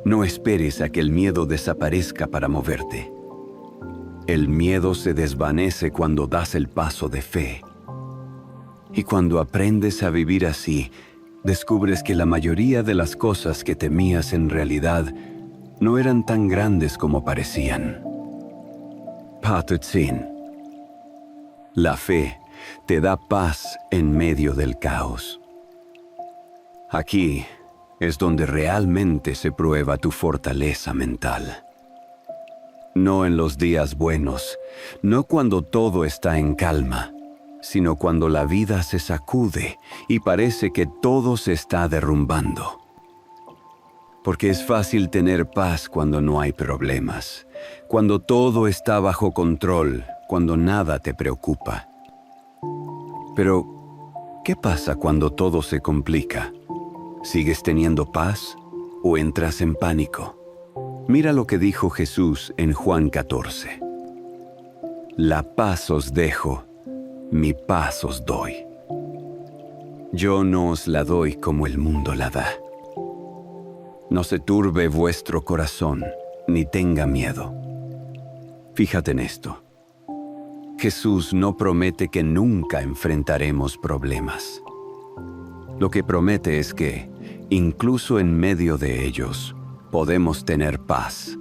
No esperes a que el miedo desaparezca para moverte. El miedo se desvanece cuando das el paso de fe. Y cuando aprendes a vivir así, descubres que la mayoría de las cosas que temías en realidad no eran tan grandes como parecían. Patutzin. La fe te da paz en medio del caos. Aquí es donde realmente se prueba tu fortaleza mental. No en los días buenos, no cuando todo está en calma, sino cuando la vida se sacude y parece que todo se está derrumbando. Porque es fácil tener paz cuando no hay problemas, cuando todo está bajo control, cuando nada te preocupa. Pero, ¿qué pasa cuando todo se complica? ¿Sigues teniendo paz o entras en pánico? Mira lo que dijo Jesús en Juan 14. La paz os dejo, mi paz os doy. Yo no os la doy como el mundo la da. No se turbe vuestro corazón, ni tenga miedo. Fíjate en esto. Jesús no promete que nunca enfrentaremos problemas. Lo que promete es que, incluso en medio de ellos, podemos tener paz.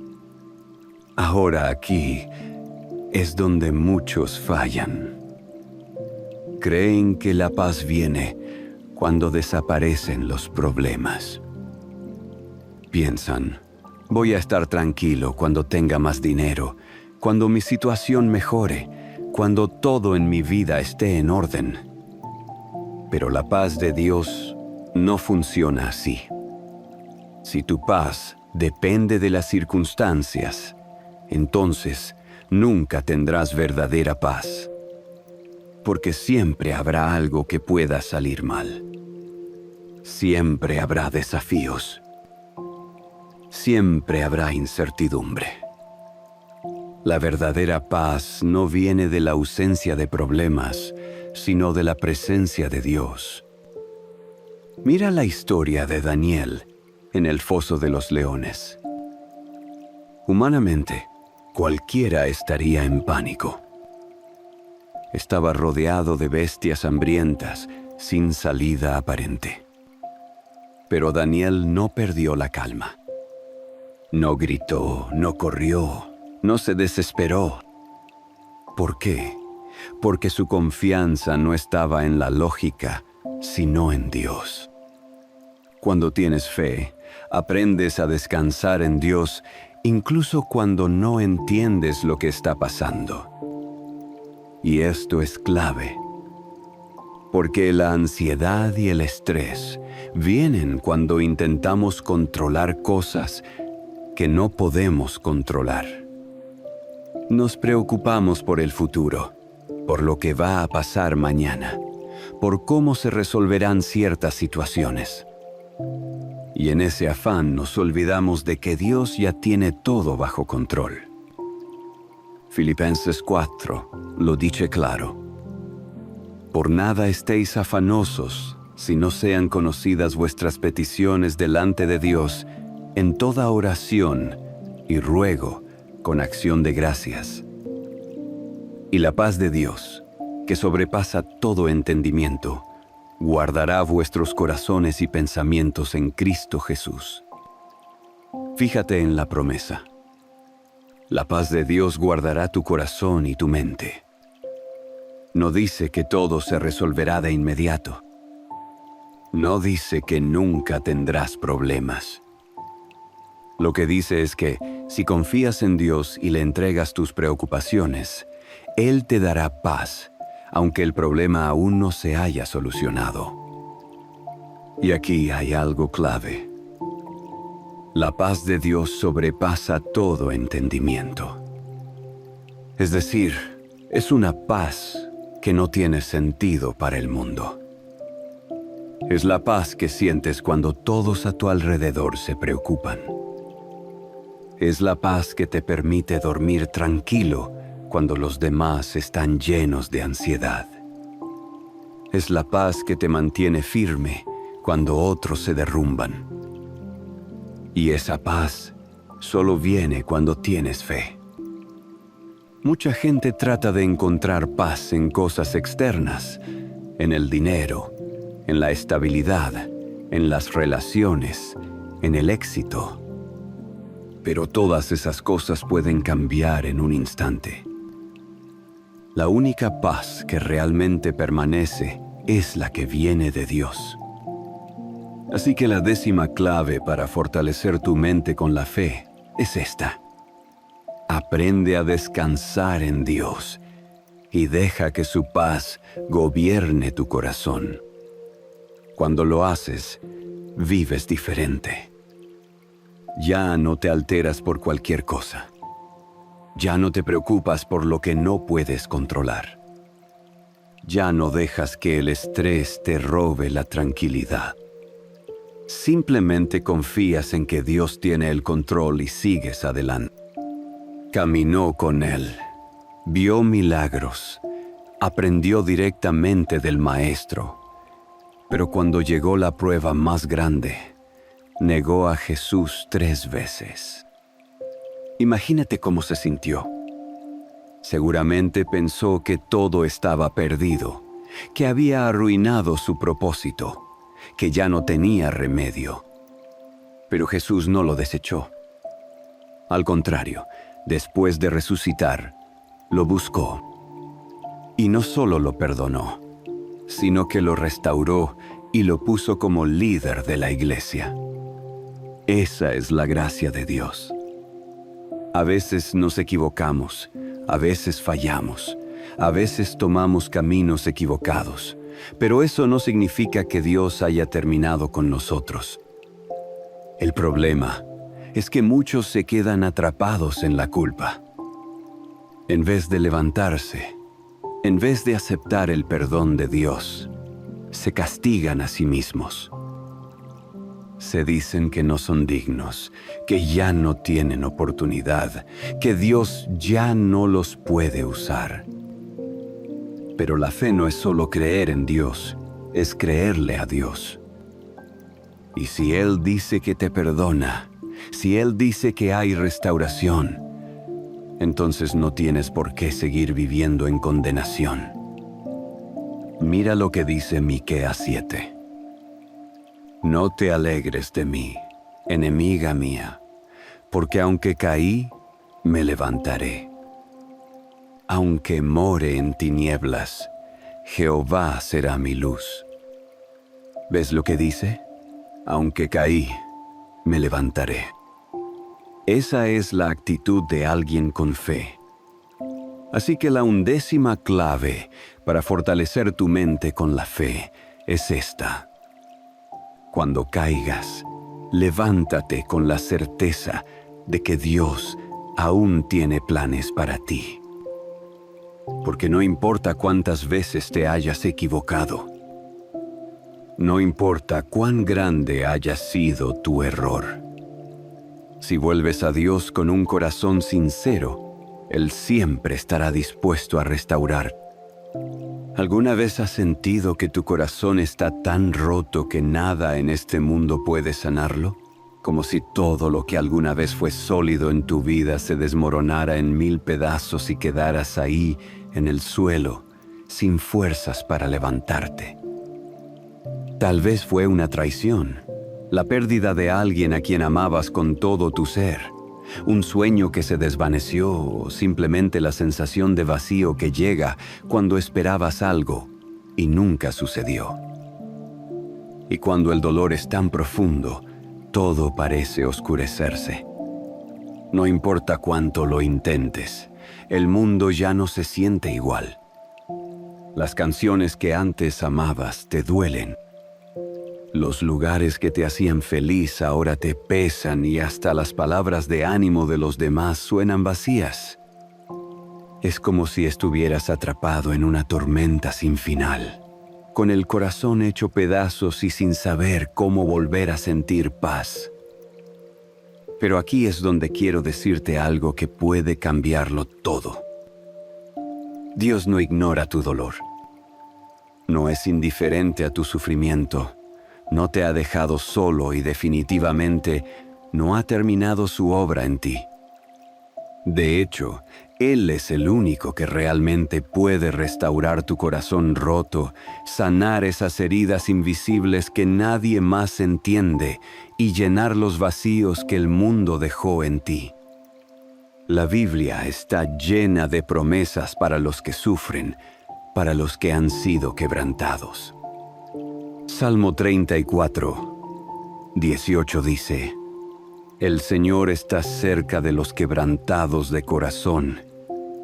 Ahora aquí es donde muchos fallan. Creen que la paz viene cuando desaparecen los problemas. Piensan, voy a estar tranquilo cuando tenga más dinero, cuando mi situación mejore, cuando todo en mi vida esté en orden. Pero la paz de Dios no funciona así. Si tu paz depende de las circunstancias, entonces nunca tendrás verdadera paz. Porque siempre habrá algo que pueda salir mal. Siempre habrá desafíos. Siempre habrá incertidumbre. La verdadera paz no viene de la ausencia de problemas, sino de la presencia de Dios. Mira la historia de Daniel en el foso de los leones. Humanamente, cualquiera estaría en pánico. Estaba rodeado de bestias hambrientas, sin salida aparente. Pero Daniel no perdió la calma. No gritó, no corrió, no se desesperó. ¿Por qué? Porque su confianza no estaba en la lógica, sino en Dios. Cuando tienes fe, aprendes a descansar en Dios, incluso cuando no entiendes lo que está pasando. Y esto es clave, porque la ansiedad y el estrés vienen cuando intentamos controlar cosas que no podemos controlar. Nos preocupamos por el futuro, por lo que va a pasar mañana, por cómo se resolverán ciertas situaciones. Y en ese afán nos olvidamos de que Dios ya tiene todo bajo control. Filipenses 4 lo dice claro. Por nada estéis afanosos, si no sean conocidas vuestras peticiones delante de Dios, en toda oración y ruego con acción de gracias. Y la paz de Dios, que sobrepasa todo entendimiento, guardará vuestros corazones y pensamientos en Cristo Jesús. Fíjate en la promesa. La paz de Dios guardará tu corazón y tu mente. No dice que todo se resolverá de inmediato. No dice que nunca tendrás problemas. Lo que dice es que, si confías en Dios y le entregas tus preocupaciones, Él te dará paz, aunque el problema aún no se haya solucionado. Y aquí hay algo clave. La paz de Dios sobrepasa todo entendimiento. Es decir, es una paz que no tiene sentido para el mundo. Es la paz que sientes cuando todos a tu alrededor se preocupan. Es la paz que te permite dormir tranquilo cuando los demás están llenos de ansiedad. Es la paz que te mantiene firme cuando otros se derrumban. Y esa paz solo viene cuando tienes fe. Mucha gente trata de encontrar paz en cosas externas, en el dinero, en la estabilidad, en las relaciones, en el éxito. Pero todas esas cosas pueden cambiar en un instante. La única paz que realmente permanece es la que viene de Dios. Así que la 10ª clave para fortalecer tu mente con la fe es esta. Aprende a descansar en Dios y deja que su paz gobierne tu corazón. Cuando lo haces, vives diferente. Ya no te alteras por cualquier cosa. Ya no te preocupas por lo que no puedes controlar. Ya no dejas que el estrés te robe la tranquilidad. Simplemente confías en que Dios tiene el control y sigues adelante. Caminó con Él, vio milagros, aprendió directamente del Maestro. Pero cuando llegó la prueba más grande, negó a Jesús 3 veces. Imagínate cómo se sintió. Seguramente pensó que todo estaba perdido, que había arruinado su propósito, que ya no tenía remedio. Pero Jesús no lo desechó. Al contrario, después de resucitar, lo buscó. Y no solo lo perdonó, sino que lo restauró y lo puso como líder de la iglesia. Esa es la gracia de Dios. A veces nos equivocamos, a veces fallamos, a veces tomamos caminos equivocados, pero eso no significa que Dios haya terminado con nosotros. El problema es que muchos se quedan atrapados en la culpa. En vez de levantarse, en vez de aceptar el perdón de Dios, se castigan a sí mismos. Se dicen que no son dignos, que ya no tienen oportunidad, que Dios ya no los puede usar. Pero la fe no es solo creer en Dios, es creerle a Dios. Y si Él dice que te perdona, si Él dice que hay restauración, entonces no tienes por qué seguir viviendo en condenación. Mira lo que dice Miqueas 7. No te alegres de mí, enemiga mía, porque aunque caí, me levantaré. Aunque more en tinieblas, Jehová será mi luz. ¿Ves lo que dice? Aunque caí, me levantaré. Esa es la actitud de alguien con fe. Así que la 11ª clave para fortalecer tu mente con la fe es esta. Cuando caigas, levántate con la certeza de que Dios aún tiene planes para ti. Porque no importa cuántas veces te hayas equivocado, no importa cuán grande haya sido tu error. Si vuelves a Dios con un corazón sincero, Él siempre estará dispuesto a restaurar. ¿Alguna vez has sentido que tu corazón está tan roto que nada en este mundo puede sanarlo? Como si todo lo que alguna vez fue sólido en tu vida se desmoronara en 1000 pedazos y quedaras ahí, en el suelo, sin fuerzas para levantarte. Tal vez fue una traición, la pérdida de alguien a quien amabas con todo tu ser, un sueño que se desvaneció o simplemente la sensación de vacío que llega cuando esperabas algo y nunca sucedió. Y cuando el dolor es tan profundo, todo parece oscurecerse. No importa cuánto lo intentes, el mundo ya no se siente igual. Las canciones que antes amabas te duelen. Los lugares que te hacían feliz ahora te pesan y hasta las palabras de ánimo de los demás suenan vacías. Es como si estuvieras atrapado en una tormenta sin final, con el corazón hecho pedazos y sin saber cómo volver a sentir paz. Pero aquí es donde quiero decirte algo que puede cambiarlo todo. Dios no ignora tu dolor. No es indiferente a tu sufrimiento. No te ha dejado solo y definitivamente no ha terminado su obra en ti. De hecho, Él es el único que realmente puede restaurar tu corazón roto, sanar esas heridas invisibles que nadie más entiende y llenar los vacíos que el mundo dejó en ti. La Biblia está llena de promesas para los que sufren, para los que han sido quebrantados. Salmo 34, 18 dice: El Señor está cerca de los quebrantados de corazón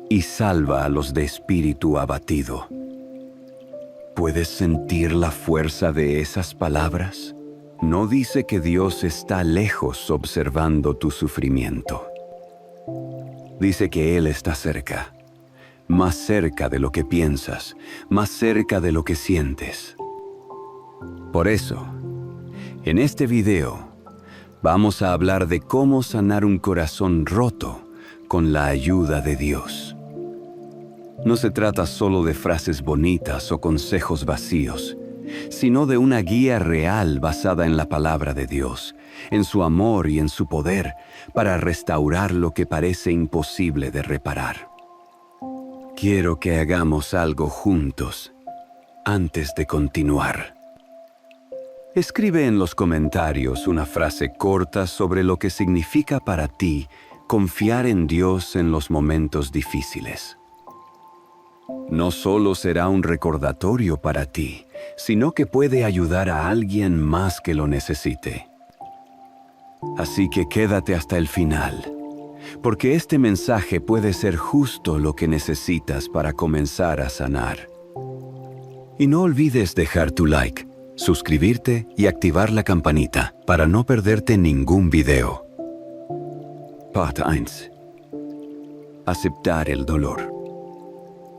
y salva a los de espíritu abatido. ¿Puedes sentir la fuerza de esas palabras? No dice que Dios está lejos observando tu sufrimiento. Dice que Él está cerca, más cerca de lo que piensas, más cerca de lo que sientes. Por eso, en este video, vamos a hablar de cómo sanar un corazón roto con la ayuda de Dios. No se trata solo de frases bonitas o consejos vacíos, sino de una guía real basada en la palabra de Dios, en su amor y en su poder para restaurar lo que parece imposible de reparar. Quiero que hagamos algo juntos antes de continuar. Escribe en los comentarios una frase corta sobre lo que significa para ti confiar en Dios en los momentos difíciles. No solo será un recordatorio para ti, sino que puede ayudar a alguien más que lo necesite. Así que quédate hasta el final, porque este mensaje puede ser justo lo que necesitas para comenzar a sanar. Y no olvides dejar tu like, suscribirte y activar la campanita para no perderte ningún video. Part 1. Aceptar el dolor.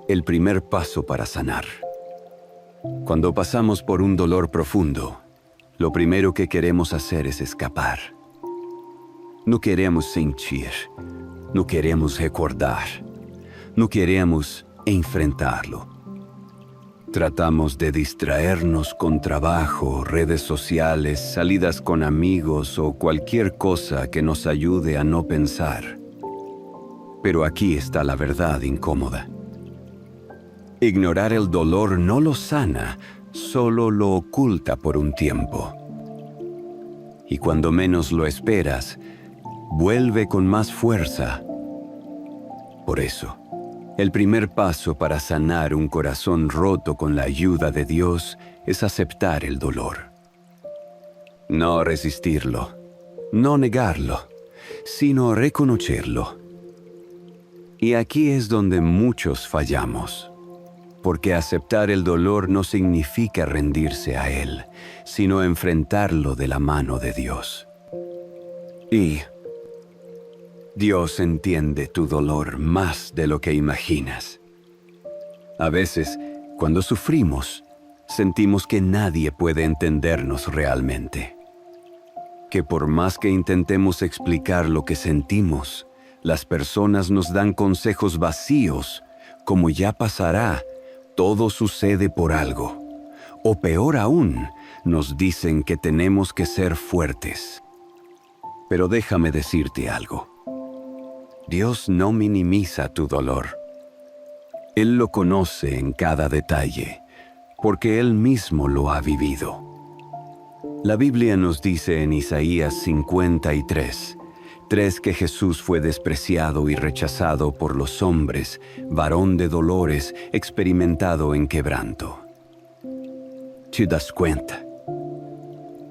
El primer paso para sanar. Cuando pasamos por un dolor profundo, lo primero que queremos hacer es escapar. No queremos sentir, no queremos recordar, no queremos enfrentarlo. Tratamos de distraernos con trabajo, redes sociales, salidas con amigos o cualquier cosa que nos ayude a no pensar. Pero aquí está la verdad incómoda. Ignorar el dolor no lo sana, solo lo oculta por un tiempo. Y cuando menos lo esperas, vuelve con más fuerza. Por eso, el primer paso para sanar un corazón roto con la ayuda de Dios es aceptar el dolor. No resistirlo, no negarlo, sino reconocerlo. Y aquí es donde muchos fallamos, porque aceptar el dolor no significa rendirse a él, sino enfrentarlo de la mano de Dios. Y Dios entiende tu dolor más de lo que imaginas. A veces, cuando sufrimos, sentimos que nadie puede entendernos realmente. Que por más que intentemos explicar lo que sentimos, las personas nos dan consejos vacíos, como ya pasará, todo sucede por algo. O peor aún, nos dicen que tenemos que ser fuertes. Pero déjame decirte algo. Dios no minimiza tu dolor. Él lo conoce en cada detalle, porque Él mismo lo ha vivido. La Biblia nos dice en Isaías 53, que Jesús fue despreciado y rechazado por los hombres, varón de dolores, experimentado en quebranto. ¿Te das cuenta?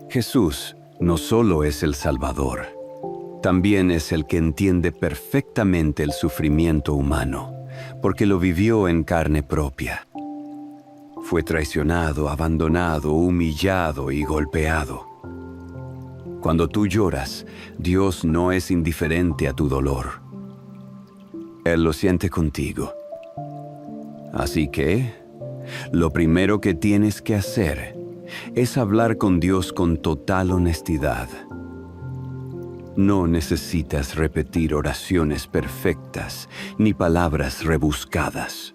Jesús no solo es el Salvador, también es el que entiende perfectamente el sufrimiento humano, porque lo vivió en carne propia. Fue traicionado, abandonado, humillado y golpeado. Cuando tú lloras, Dios no es indiferente a tu dolor. Él lo siente contigo. Así que, lo primero que tienes que hacer es hablar con Dios con total honestidad. No necesitas repetir oraciones perfectas ni palabras rebuscadas.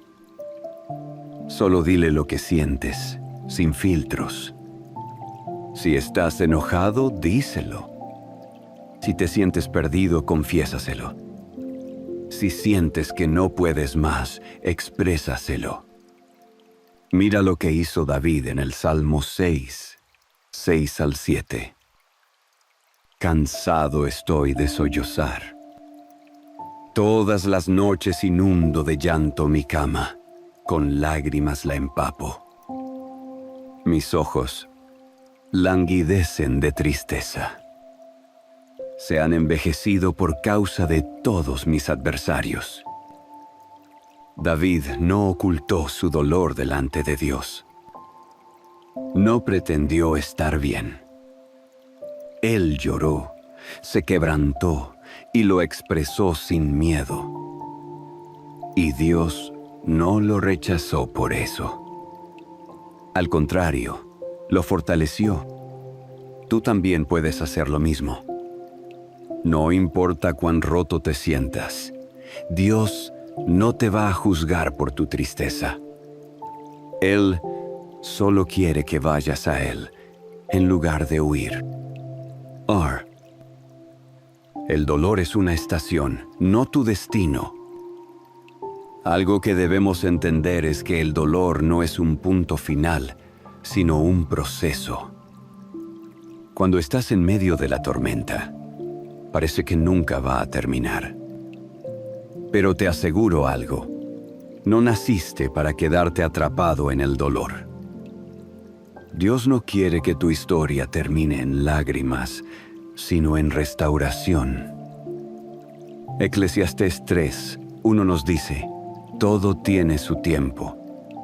Solo dile lo que sientes, sin filtros. Si estás enojado, díselo. Si te sientes perdido, confiésaselo. Si sientes que no puedes más, exprésaselo. Mira lo que hizo David en el Salmo 6, 6 al 7. Cansado estoy de sollozar. Todas las noches inundo de llanto mi cama, con lágrimas la empapo. Mis ojos languidecen de tristeza. Se han envejecido por causa de todos mis adversarios. David no ocultó su dolor delante de Dios. No pretendió estar bien. Él lloró, se quebrantó y lo expresó sin miedo. Y Dios no lo rechazó por eso. Al contrario, lo fortaleció. Tú también puedes hacer lo mismo. No importa cuán roto te sientas, Dios no te va a juzgar por tu tristeza. Él solo quiere que vayas a Él en lugar de huir. El dolor es una estación, no tu destino. Algo que debemos entender es que el dolor no es un punto final, sino un proceso. Cuando estás en medio de la tormenta, parece que nunca va a terminar. Pero te aseguro algo, no naciste para quedarte atrapado en el dolor. Dios no quiere que tu historia termine en lágrimas, sino en restauración. Eclesiastés 3:1 nos dice, todo tiene su tiempo,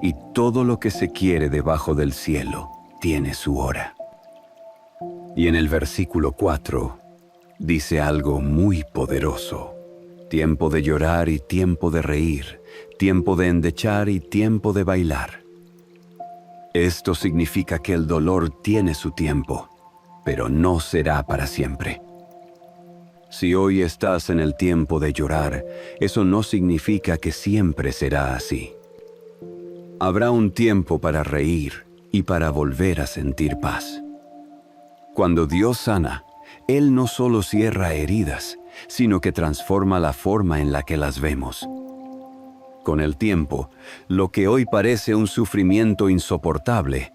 y todo lo que se quiere debajo del cielo tiene su hora. Y en el versículo 4 dice algo muy poderoso. Tiempo de llorar y tiempo de reír, tiempo de endechar y tiempo de bailar. Esto significa que el dolor tiene su tiempo, pero no será para siempre. Si hoy estás en el tiempo de llorar, eso no significa que siempre será así. Habrá un tiempo para reír y para volver a sentir paz. Cuando Dios sana, Él no solo cierra heridas, sino que transforma la forma en la que las vemos. Con el tiempo, lo que hoy parece un sufrimiento insoportable,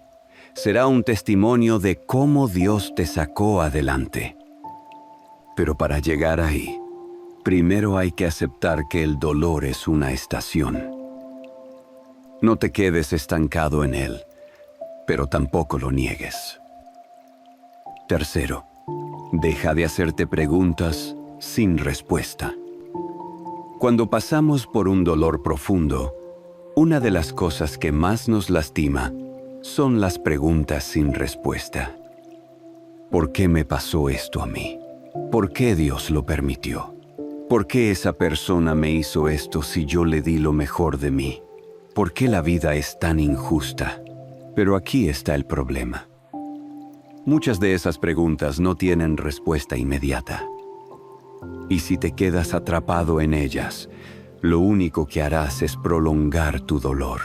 será un testimonio de cómo Dios te sacó adelante. Pero para llegar ahí, primero hay que aceptar que el dolor es una estación. No te quedes estancado en él, pero tampoco lo niegues. Tercero, deja de hacerte preguntas sin respuesta. Cuando pasamos por un dolor profundo, una de las cosas que más nos lastima son las preguntas sin respuesta. ¿Por qué me pasó esto a mí? ¿Por qué Dios lo permitió? ¿Por qué esa persona me hizo esto si yo le di lo mejor de mí? ¿Por qué la vida es tan injusta? Pero aquí está el problema. Muchas de esas preguntas no tienen respuesta inmediata. Y si te quedas atrapado en ellas, lo único que harás es prolongar tu dolor.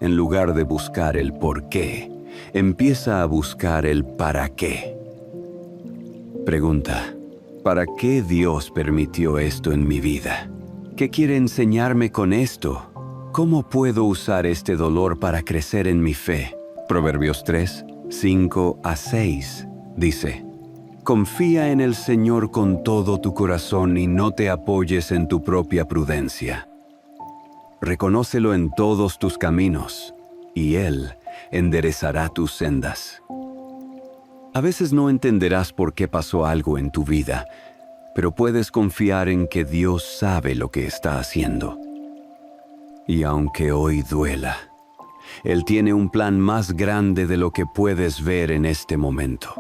En lugar de buscar el por qué, empieza a buscar el para qué. Pregunta, ¿para qué Dios permitió esto en mi vida? ¿Qué quiere enseñarme con esto? ¿Cómo puedo usar este dolor para crecer en mi fe? Proverbios 3, 5-6 dice: Confía en el Señor con todo tu corazón y no te apoyes en tu propia prudencia. Reconócelo en todos tus caminos, y Él enderezará tus sendas. A veces no entenderás por qué pasó algo en tu vida, pero puedes confiar en que Dios sabe lo que está haciendo. Y aunque hoy duela, Él tiene un plan más grande de lo que puedes ver en este momento.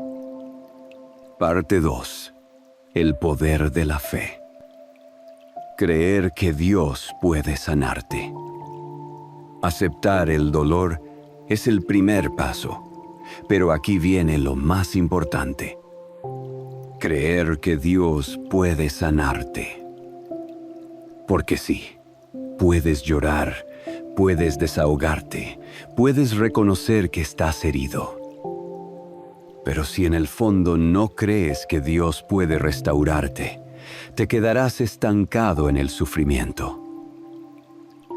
Parte 2. El poder de la fe. Creer que Dios puede sanarte. Aceptar el dolor es el primer paso, pero aquí viene lo más importante. Creer que Dios puede sanarte. Porque sí, puedes llorar, puedes desahogarte, puedes reconocer que estás herido. Pero si en el fondo no crees que Dios puede restaurarte, te quedarás estancado en el sufrimiento.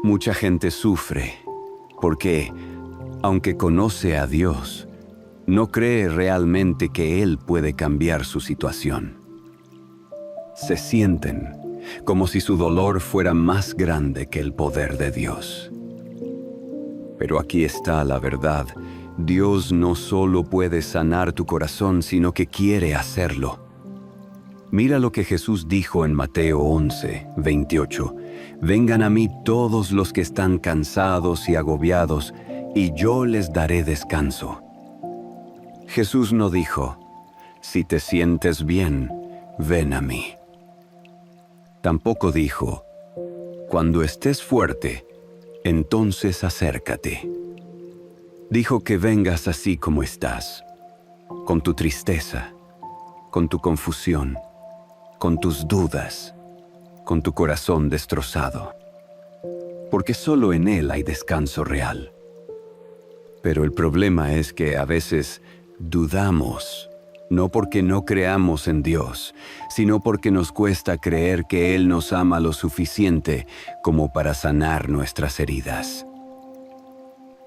Mucha gente sufre porque, aunque conoce a Dios, no cree realmente que Él puede cambiar su situación. Se sienten como si su dolor fuera más grande que el poder de Dios. Pero aquí está la verdad. Dios no solo puede sanar tu corazón, sino que quiere hacerlo. Mira lo que Jesús dijo en Mateo 11, 28. Vengan a mí todos los que están cansados y agobiados, y yo les daré descanso. Jesús no dijo, si te sientes bien, ven a mí. Tampoco dijo, cuando estés fuerte, entonces acércate. Dijo que vengas así como estás, con tu tristeza, con tu confusión, con tus dudas, con tu corazón destrozado, porque solo en Él hay descanso real. Pero el problema es que a veces dudamos, no porque no creamos en Dios, sino porque nos cuesta creer que Él nos ama lo suficiente como para sanar nuestras heridas.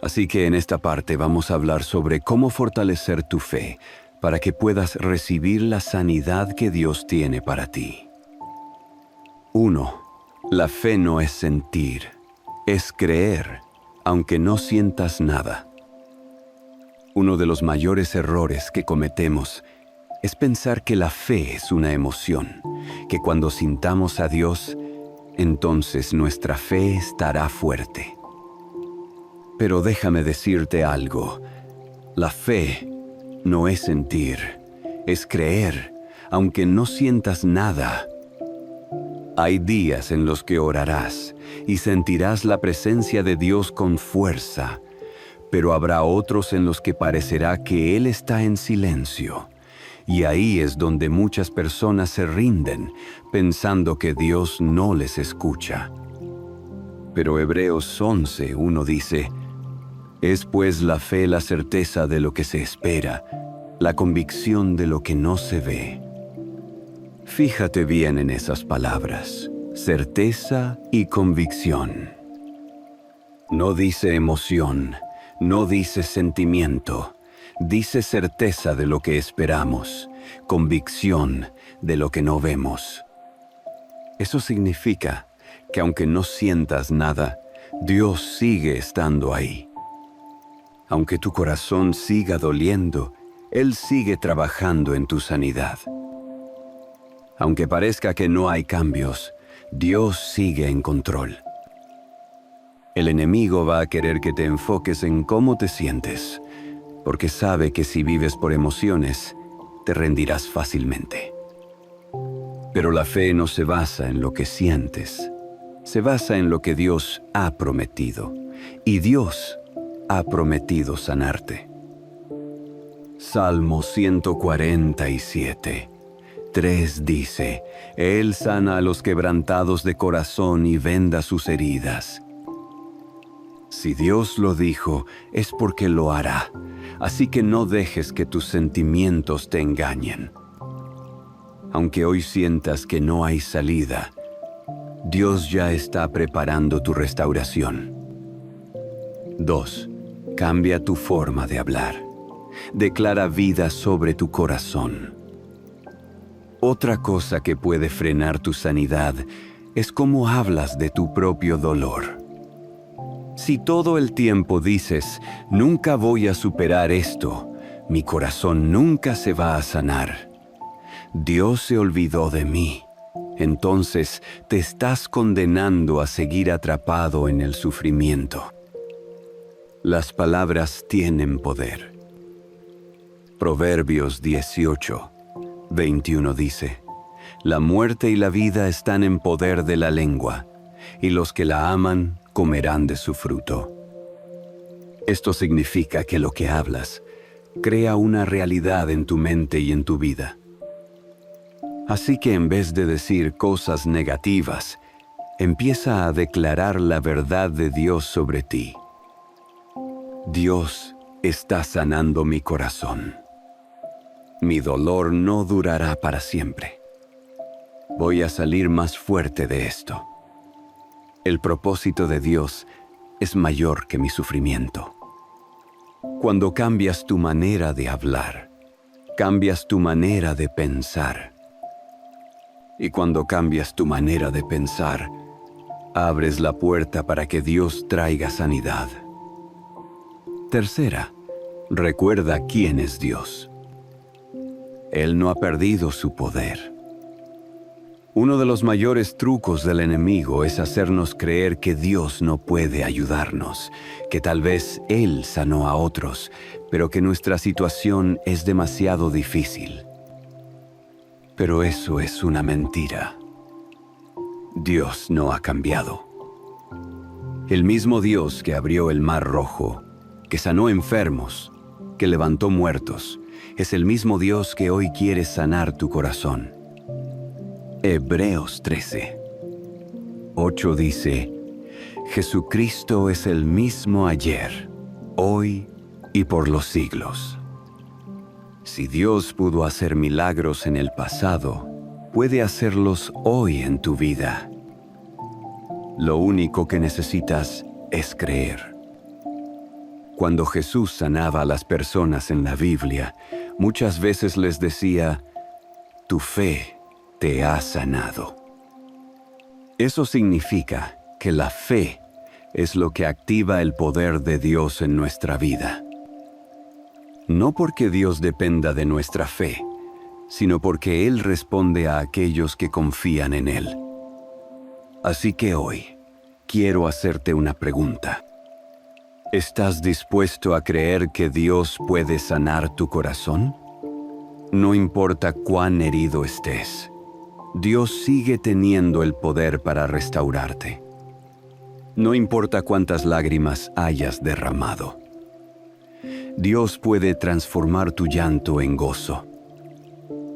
Así que en esta parte vamos a hablar sobre cómo fortalecer tu fe para que puedas recibir la sanidad que Dios tiene para ti. 1. La fe no es sentir, es creer, aunque no sientas nada. Uno de los mayores errores que cometemos es pensar que la fe es una emoción, que cuando sintamos a Dios, entonces nuestra fe estará fuerte. Pero déjame decirte algo, la fe no es sentir, es creer, aunque no sientas nada. Hay días en los que orarás y sentirás la presencia de Dios con fuerza, pero habrá otros en los que parecerá que Él está en silencio. Y ahí es donde muchas personas se rinden, pensando que Dios no les escucha. Pero Hebreos 11:1 dice, «Es pues la fe la certeza de lo que se espera, la convicción de lo que no se ve». Fíjate bien en esas palabras, certeza y convicción. No dice emoción, no dice sentimiento, dice certeza de lo que esperamos, convicción de lo que no vemos. Eso significa que aunque no sientas nada, Dios sigue estando ahí. Aunque tu corazón siga doliendo, Él sigue trabajando en tu sanidad. Aunque parezca que no hay cambios, Dios sigue en control. El enemigo va a querer que te enfoques en cómo te sientes, porque sabe que si vives por emociones, te rendirás fácilmente. Pero la fe no se basa en lo que sientes, se basa en lo que Dios ha prometido, y Dios ha prometido sanarte. Salmo 147, 3 dice, Él sana a los quebrantados de corazón y venda sus heridas. Si Dios lo dijo, es porque lo hará, así que no dejes que tus sentimientos te engañen. Aunque hoy sientas que no hay salida, Dios ya está preparando tu restauración. 2. Cambia tu forma de hablar. Declara vida sobre tu corazón. Otra cosa que puede frenar tu sanidad es cómo hablas de tu propio dolor. Si todo el tiempo dices, nunca voy a superar esto, mi corazón nunca se va a sanar, Dios se olvidó de mí, entonces te estás condenando a seguir atrapado en el sufrimiento. Las palabras tienen poder. Proverbios 18:21 dice, La muerte y la vida están en poder de la lengua, y los que la aman comerán de su fruto. Esto significa que lo que hablas crea una realidad en tu mente y en tu vida. Así que en vez de decir cosas negativas, empieza a declarar la verdad de Dios sobre ti. Dios está sanando mi corazón. Mi dolor no durará para siempre. Voy a salir más fuerte de esto. El propósito de Dios es mayor que mi sufrimiento. Cuando cambias tu manera de hablar, cambias tu manera de pensar. Y cuando cambias tu manera de pensar, abres la puerta para que Dios traiga sanidad. Tercera, recuerda quién es Dios. Él no ha perdido su poder. Uno de los mayores trucos del enemigo es hacernos creer que Dios no puede ayudarnos, que tal vez Él sanó a otros, pero que nuestra situación es demasiado difícil. Pero eso es una mentira. Dios no ha cambiado. El mismo Dios que abrió el Mar Rojo, que sanó enfermos, que levantó muertos, es el mismo Dios que hoy quiere sanar tu corazón. Hebreos 13:8 dice, Jesucristo es el mismo ayer, hoy y por los siglos. Si Dios pudo hacer milagros en el pasado, puede hacerlos hoy en tu vida. Lo único que necesitas es creer. Cuando Jesús sanaba a las personas en la Biblia, muchas veces les decía, tu fe te ha sanado. Eso significa que la fe es lo que activa el poder de Dios en nuestra vida. No porque Dios dependa de nuestra fe, sino porque Él responde a aquellos que confían en Él. Así que hoy, quiero hacerte una pregunta. ¿Estás dispuesto a creer que Dios puede sanar tu corazón? No importa cuán herido estés, Dios sigue teniendo el poder para restaurarte. No importa cuántas lágrimas hayas derramado. Dios puede transformar tu llanto en gozo.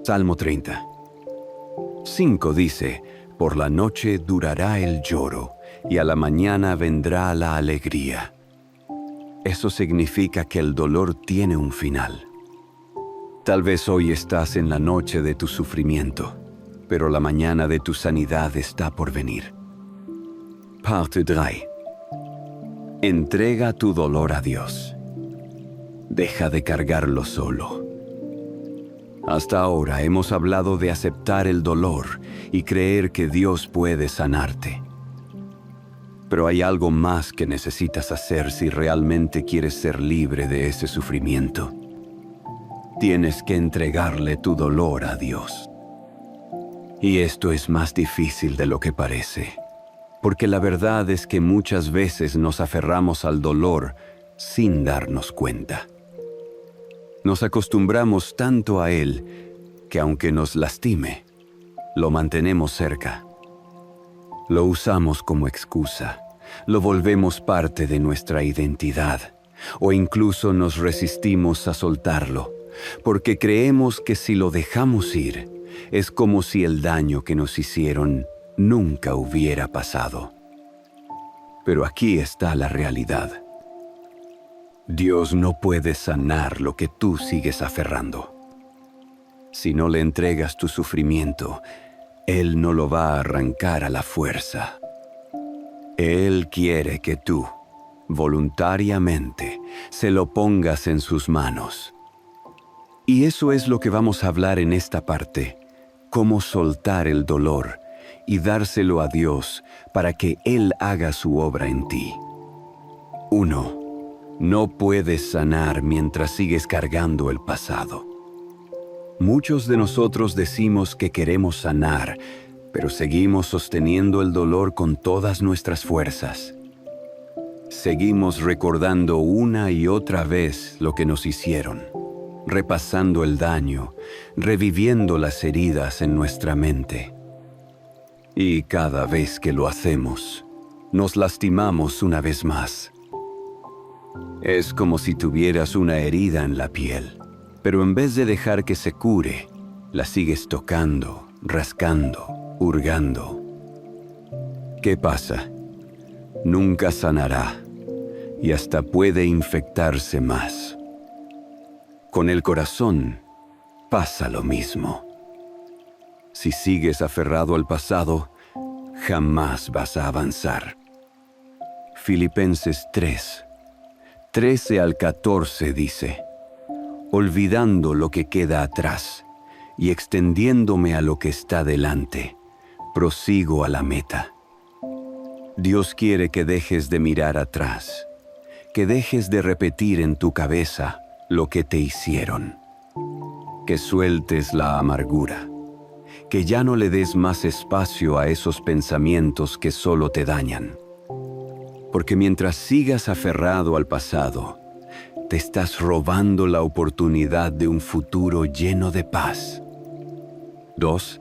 Salmo 30:5 dice, Por la noche durará el lloro, y a la mañana vendrá la alegría. Eso significa que el dolor tiene un final. Tal vez hoy estás en la noche de tu sufrimiento, pero la mañana de tu sanidad está por venir. Parte 3. Entrega tu dolor a Dios. Deja de cargarlo solo. Hasta ahora hemos hablado de aceptar el dolor y creer que Dios puede sanarte. Pero hay algo más que necesitas hacer si realmente quieres ser libre de ese sufrimiento. Tienes que entregarle tu dolor a Dios. Y esto es más difícil de lo que parece, porque la verdad es que muchas veces nos aferramos al dolor sin darnos cuenta. Nos acostumbramos tanto a él que aunque nos lastime, lo mantenemos cerca. Lo usamos como excusa, lo volvemos parte de nuestra identidad, o incluso nos resistimos a soltarlo, porque creemos que si lo dejamos ir, es como si el daño que nos hicieron nunca hubiera pasado. Pero aquí está la realidad. Dios no puede sanar lo que tú sigues aferrando. Si no le entregas tu sufrimiento, Él no lo va a arrancar a la fuerza. Él quiere que tú, voluntariamente, se lo pongas en sus manos. Y eso es lo que vamos a hablar en esta parte, cómo soltar el dolor y dárselo a Dios para que Él haga su obra en ti. 1. No puedes sanar mientras sigues cargando el pasado. Muchos de nosotros decimos que queremos sanar, pero seguimos sosteniendo el dolor con todas nuestras fuerzas. Seguimos recordando una y otra vez lo que nos hicieron, repasando el daño, reviviendo las heridas en nuestra mente. Y cada vez que lo hacemos, nos lastimamos una vez más. Es como si tuvieras una herida en la piel, pero en vez de dejar que se cure, la sigues tocando, rascando, hurgando. ¿Qué pasa? Nunca sanará y hasta puede infectarse más. Con el corazón pasa lo mismo. Si sigues aferrado al pasado, jamás vas a avanzar. Filipenses 3, 13 al 14 dice: olvidando lo que queda atrás y extendiéndome a lo que está delante, prosigo a la meta. Dios quiere que dejes de mirar atrás, que dejes de repetir en tu cabeza lo que te hicieron, que sueltes la amargura, que ya no le des más espacio a esos pensamientos que solo te dañan. Porque mientras sigas aferrado al pasado, te estás robando la oportunidad de un futuro lleno de paz. 2.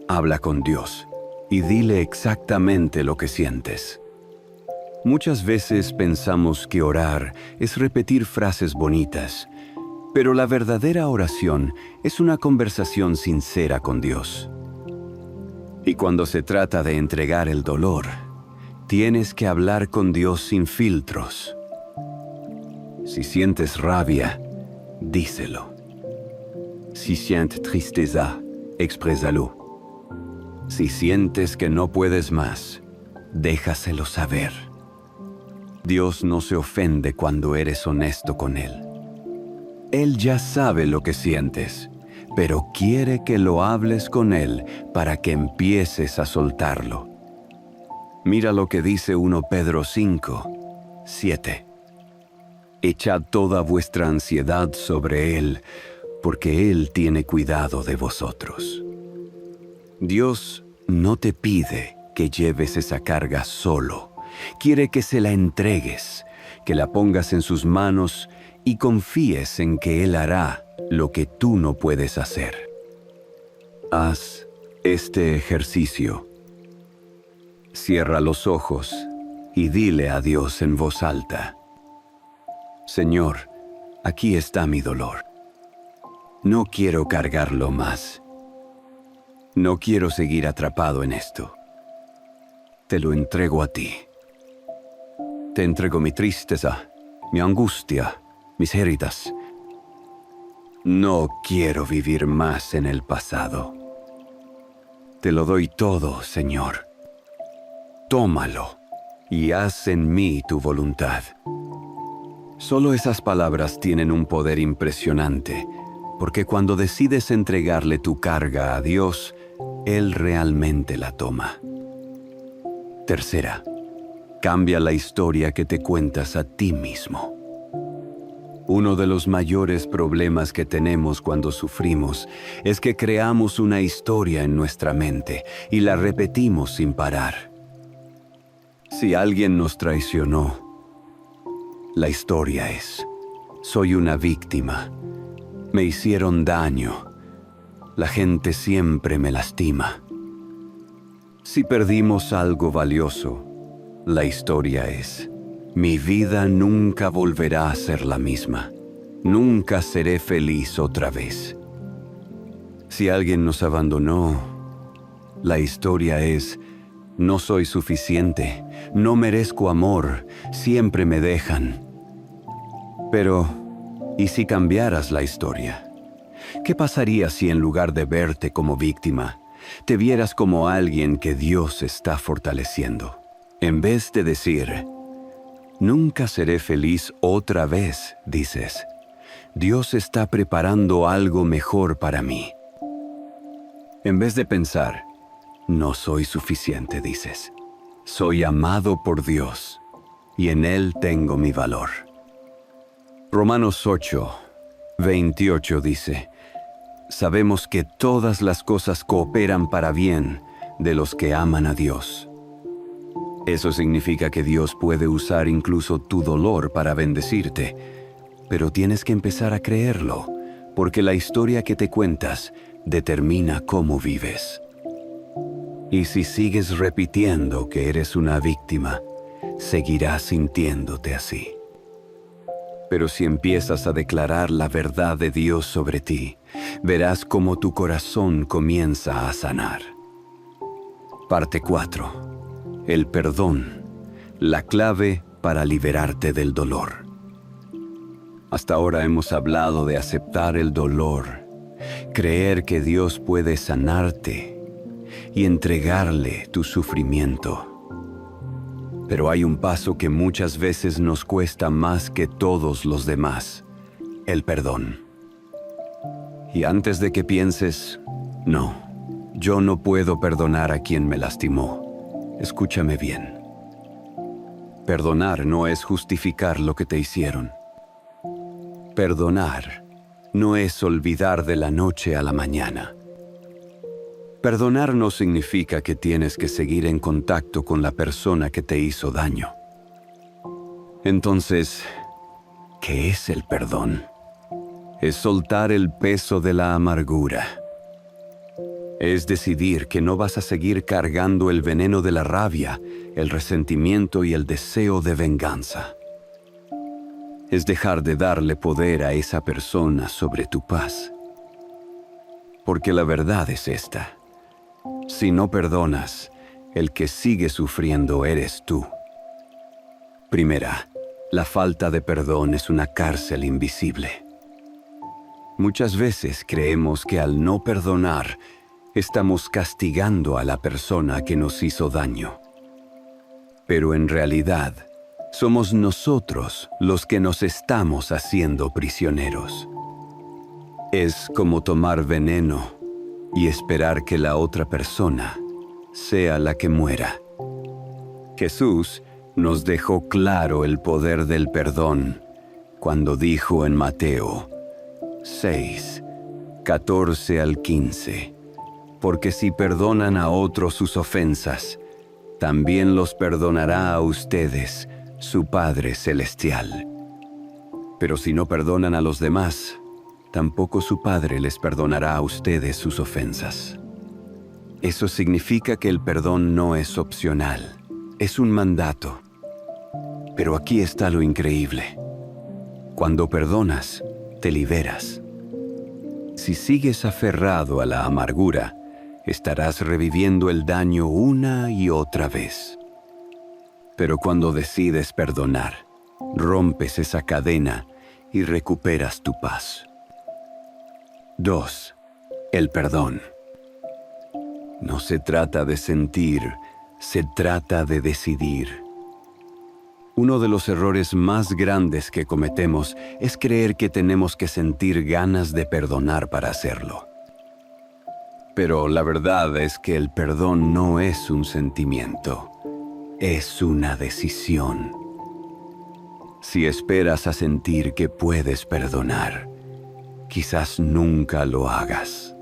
Habla con Dios y dile exactamente lo que sientes. Muchas veces pensamos que orar es repetir frases bonitas, pero la verdadera oración es una conversación sincera con Dios. Y cuando se trata de entregar el dolor, tienes que hablar con Dios sin filtros. Si sientes rabia, díselo. Si sientes tristeza, exprésalo. Si sientes que no puedes más, déjaselo saber. Dios no se ofende cuando eres honesto con Él. Él ya sabe lo que sientes, pero quiere que lo hables con Él para que empieces a soltarlo. Mira lo que dice 1 Pedro 5, 7. Echad toda vuestra ansiedad sobre Él, porque Él tiene cuidado de vosotros. Dios no te pide que lleves esa carga solo. Quiere que se la entregues, que la pongas en sus manos y confíes en que Él hará lo que tú no puedes hacer. Haz este ejercicio. Cierra los ojos y dile a Dios en voz alta: Señor, aquí está mi dolor. No quiero cargarlo más. No quiero seguir atrapado en esto. Te lo entrego a ti. Te entrego mi tristeza, mi angustia, mis heridas. No quiero vivir más en el pasado. Te lo doy todo, Señor. Tómalo y haz en mí tu voluntad. Solo esas palabras tienen un poder impresionante, porque cuando decides entregarle tu carga a Dios, Él realmente la toma. Tercera, cambia la historia que te cuentas a ti mismo. Uno de los mayores problemas que tenemos cuando sufrimos es que creamos una historia en nuestra mente y la repetimos sin parar. Si alguien nos traicionó, la historia es: soy una víctima, me hicieron daño, la gente siempre me lastima. Si perdimos algo valioso, la historia es: mi vida nunca volverá a ser la misma, nunca seré feliz otra vez. Si alguien nos abandonó, la historia es: no soy suficiente, no merezco amor, siempre me dejan. Pero, ¿y si cambiaras la historia? ¿Qué pasaría si en lugar de verte como víctima, te vieras como alguien que Dios está fortaleciendo? En vez de decir: nunca seré feliz otra vez, dices: Dios está preparando algo mejor para mí. En vez de pensar: no soy suficiente, dices: soy amado por Dios y en Él tengo mi valor. Romanos 8:28 dice: sabemos que todas las cosas cooperan para bien de los que aman a Dios. Eso significa que Dios puede usar incluso tu dolor para bendecirte, pero tienes que empezar a creerlo, porque la historia que te cuentas determina cómo vives. Y si sigues repitiendo que eres una víctima, seguirás sintiéndote así. Pero si empiezas a declarar la verdad de Dios sobre ti, verás cómo tu corazón comienza a sanar. Parte 4. El perdón, la clave para liberarte del dolor. Hasta ahora hemos hablado de aceptar el dolor, creer que Dios puede sanarte y entregarle tu sufrimiento. Pero hay un paso que muchas veces nos cuesta más que todos los demás: el perdón. Y antes de que pienses: no, yo no puedo perdonar a quien me lastimó, escúchame bien. Perdonar no es justificar lo que te hicieron. Perdonar no es olvidar de la noche a la mañana. Perdonar no significa que tienes que seguir en contacto con la persona que te hizo daño. Entonces, ¿qué es el perdón? Es soltar el peso de la amargura. Es decidir que no vas a seguir cargando el veneno de la rabia, el resentimiento y el deseo de venganza. Es dejar de darle poder a esa persona sobre tu paz. Porque la verdad es esta: si no perdonas, el que sigue sufriendo eres tú. Primera, la falta de perdón es una cárcel invisible. Muchas veces creemos que al no perdonar, estamos castigando a la persona que nos hizo daño. Pero en realidad, somos nosotros los que nos estamos haciendo prisioneros. Es como tomar veneno y esperar que la otra persona sea la que muera. Jesús nos dejó claro el poder del perdón cuando dijo en Mateo 6:14-15: porque si perdonan a otros sus ofensas, también los perdonará a ustedes su Padre Celestial. Pero si no perdonan a los demás, tampoco su Padre les perdonará a ustedes sus ofensas. Eso significa que el perdón no es opcional, es un mandato. Pero aquí está lo increíble: cuando perdonas, te liberas. Si sigues aferrado a la amargura, estarás reviviendo el daño una y otra vez. Pero cuando decides perdonar, rompes esa cadena y recuperas tu paz. 2. El perdón. No se trata de sentir, se trata de decidir. Uno de los errores más grandes que cometemos es creer que tenemos que sentir ganas de perdonar para hacerlo. Pero la verdad es que el perdón no es un sentimiento, es una decisión. Si esperas a sentir que puedes perdonar, quizás nunca lo hagas.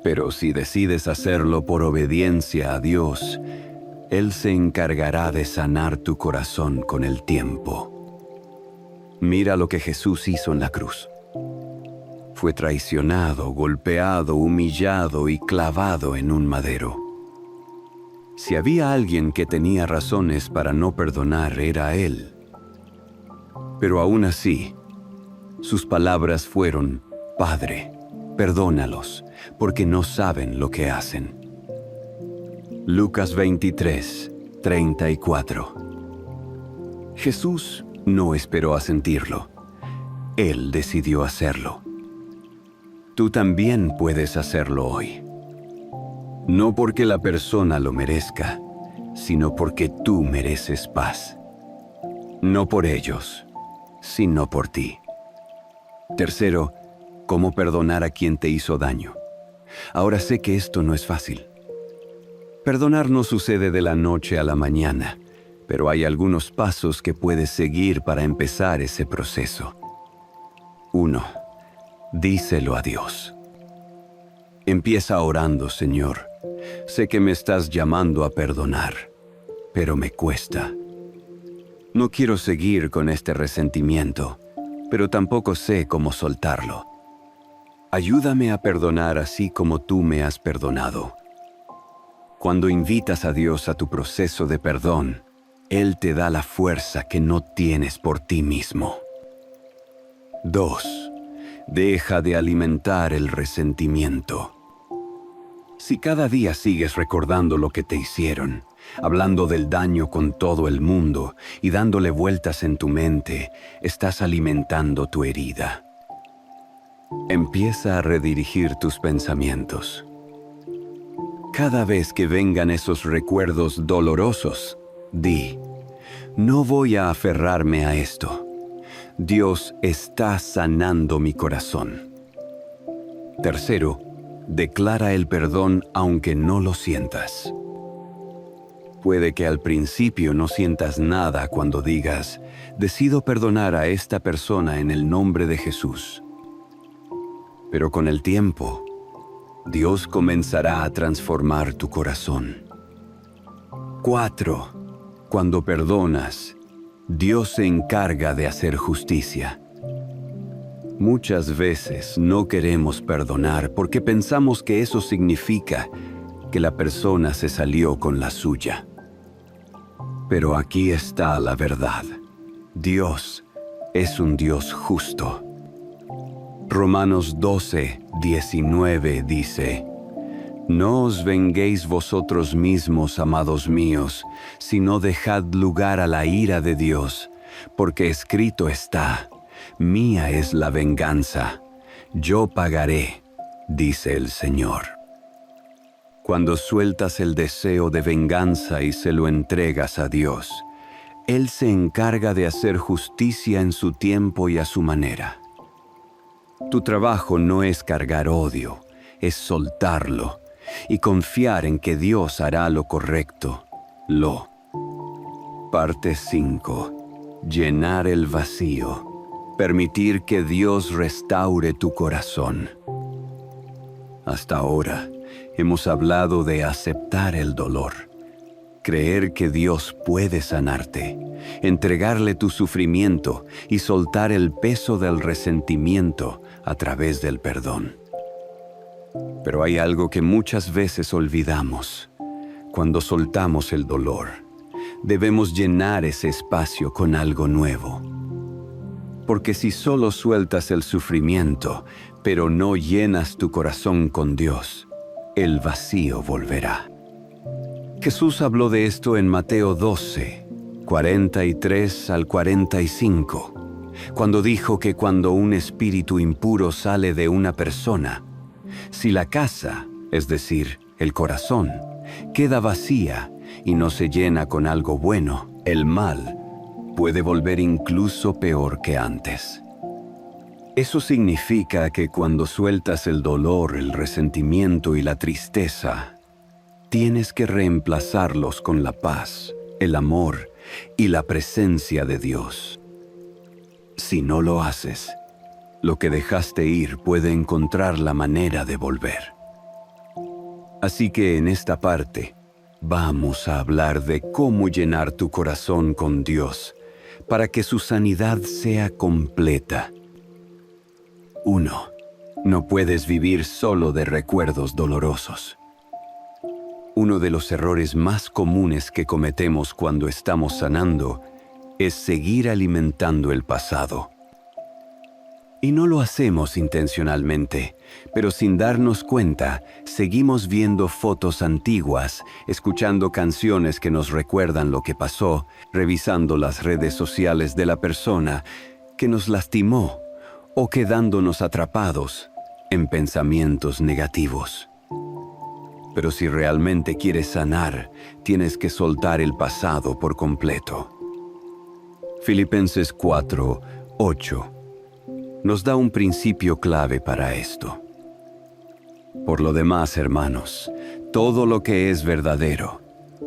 Pero si decides hacerlo por obediencia a Dios, Él se encargará de sanar tu corazón con el tiempo. Mira lo que Jesús hizo en la cruz. Fue traicionado, golpeado, humillado y clavado en un madero. Si había alguien que tenía razones para no perdonar, era Él. Pero aún así, sus palabras fueron: Padre, perdónalos, porque no saben lo que hacen. Lucas 23, 34. Jesús no esperó a sentirlo. Él decidió hacerlo. Tú también puedes hacerlo hoy. No porque la persona lo merezca, sino porque tú mereces paz. No por ellos, sino por ti. Tercero, ¿cómo perdonar a quien te hizo daño? Ahora sé que esto no es fácil. Perdonar no sucede de la noche a la mañana, pero hay algunos pasos que puedes seguir para empezar ese proceso. 1. Díselo a Dios. Empieza orando: Señor, sé que me estás llamando a perdonar, pero me cuesta. No quiero seguir con este resentimiento, pero tampoco sé cómo soltarlo. Ayúdame a perdonar así como tú me has perdonado. Cuando invitas a Dios a tu proceso de perdón, Él te da la fuerza que no tienes por ti mismo. 2. Deja de alimentar el resentimiento. Si cada día sigues recordando lo que te hicieron, hablando del daño con todo el mundo y dándole vueltas en tu mente, estás alimentando tu herida. Empieza a redirigir tus pensamientos. Cada vez que vengan esos recuerdos dolorosos, di: no voy a aferrarme a esto. Dios está sanando mi corazón. Tercero, declara el perdón aunque no lo sientas. Puede que al principio no sientas nada cuando digas: decido perdonar a esta persona en el nombre de Jesús. Pero con el tiempo, Dios comenzará a transformar tu corazón. 4. Cuando perdonas, Dios se encarga de hacer justicia. Muchas veces no queremos perdonar porque pensamos que eso significa que la persona se salió con la suya. Pero aquí está la verdad. Dios es un Dios justo. Romanos 12, 19 dice: no os venguéis vosotros mismos, amados míos, sino dejad lugar a la ira de Dios, porque escrito está: mía es la venganza, yo pagaré, dice el Señor. Cuando sueltas el deseo de venganza y se lo entregas a Dios, Él se encarga de hacer justicia en su tiempo y a su manera. Tu trabajo no es cargar odio, es soltarlo y confiar en que Dios hará lo correcto. Parte 5. Llenar el vacío. Permitir que Dios restaure tu corazón. Hasta ahora, hemos hablado de aceptar el dolor, creer que Dios puede sanarte, entregarle tu sufrimiento y soltar el peso del resentimiento a través del perdón. Pero hay algo que muchas veces olvidamos. Cuando soltamos el dolor, debemos llenar ese espacio con algo nuevo. Porque si solo sueltas el sufrimiento, pero no llenas tu corazón con Dios, el vacío volverá. Jesús habló de esto en Mateo 12, 43 al 45, cuando dijo que cuando un espíritu impuro sale de una persona, si la casa, es decir, el corazón, queda vacía y no se llena con algo bueno, el mal puede volver incluso peor que antes. Eso significa que cuando sueltas el dolor, el resentimiento y la tristeza, tienes que reemplazarlos con la paz, el amor y la presencia de Dios. Si no lo haces, lo que dejaste ir puede encontrar la manera de volver. Así que en esta parte, vamos a hablar de cómo llenar tu corazón con Dios para que su sanidad sea completa. 1. No puedes vivir solo de recuerdos dolorosos. Uno de los errores más comunes que cometemos cuando estamos sanando es seguir alimentando el pasado. Y no lo hacemos intencionalmente, pero sin darnos cuenta, seguimos viendo fotos antiguas, escuchando canciones que nos recuerdan lo que pasó, revisando las redes sociales de la persona que nos lastimó o quedándonos atrapados en pensamientos negativos. Pero si realmente quieres sanar, tienes que soltar el pasado por completo. Filipenses 4:8 nos da un principio clave para esto. Por lo demás, hermanos, todo lo que es verdadero,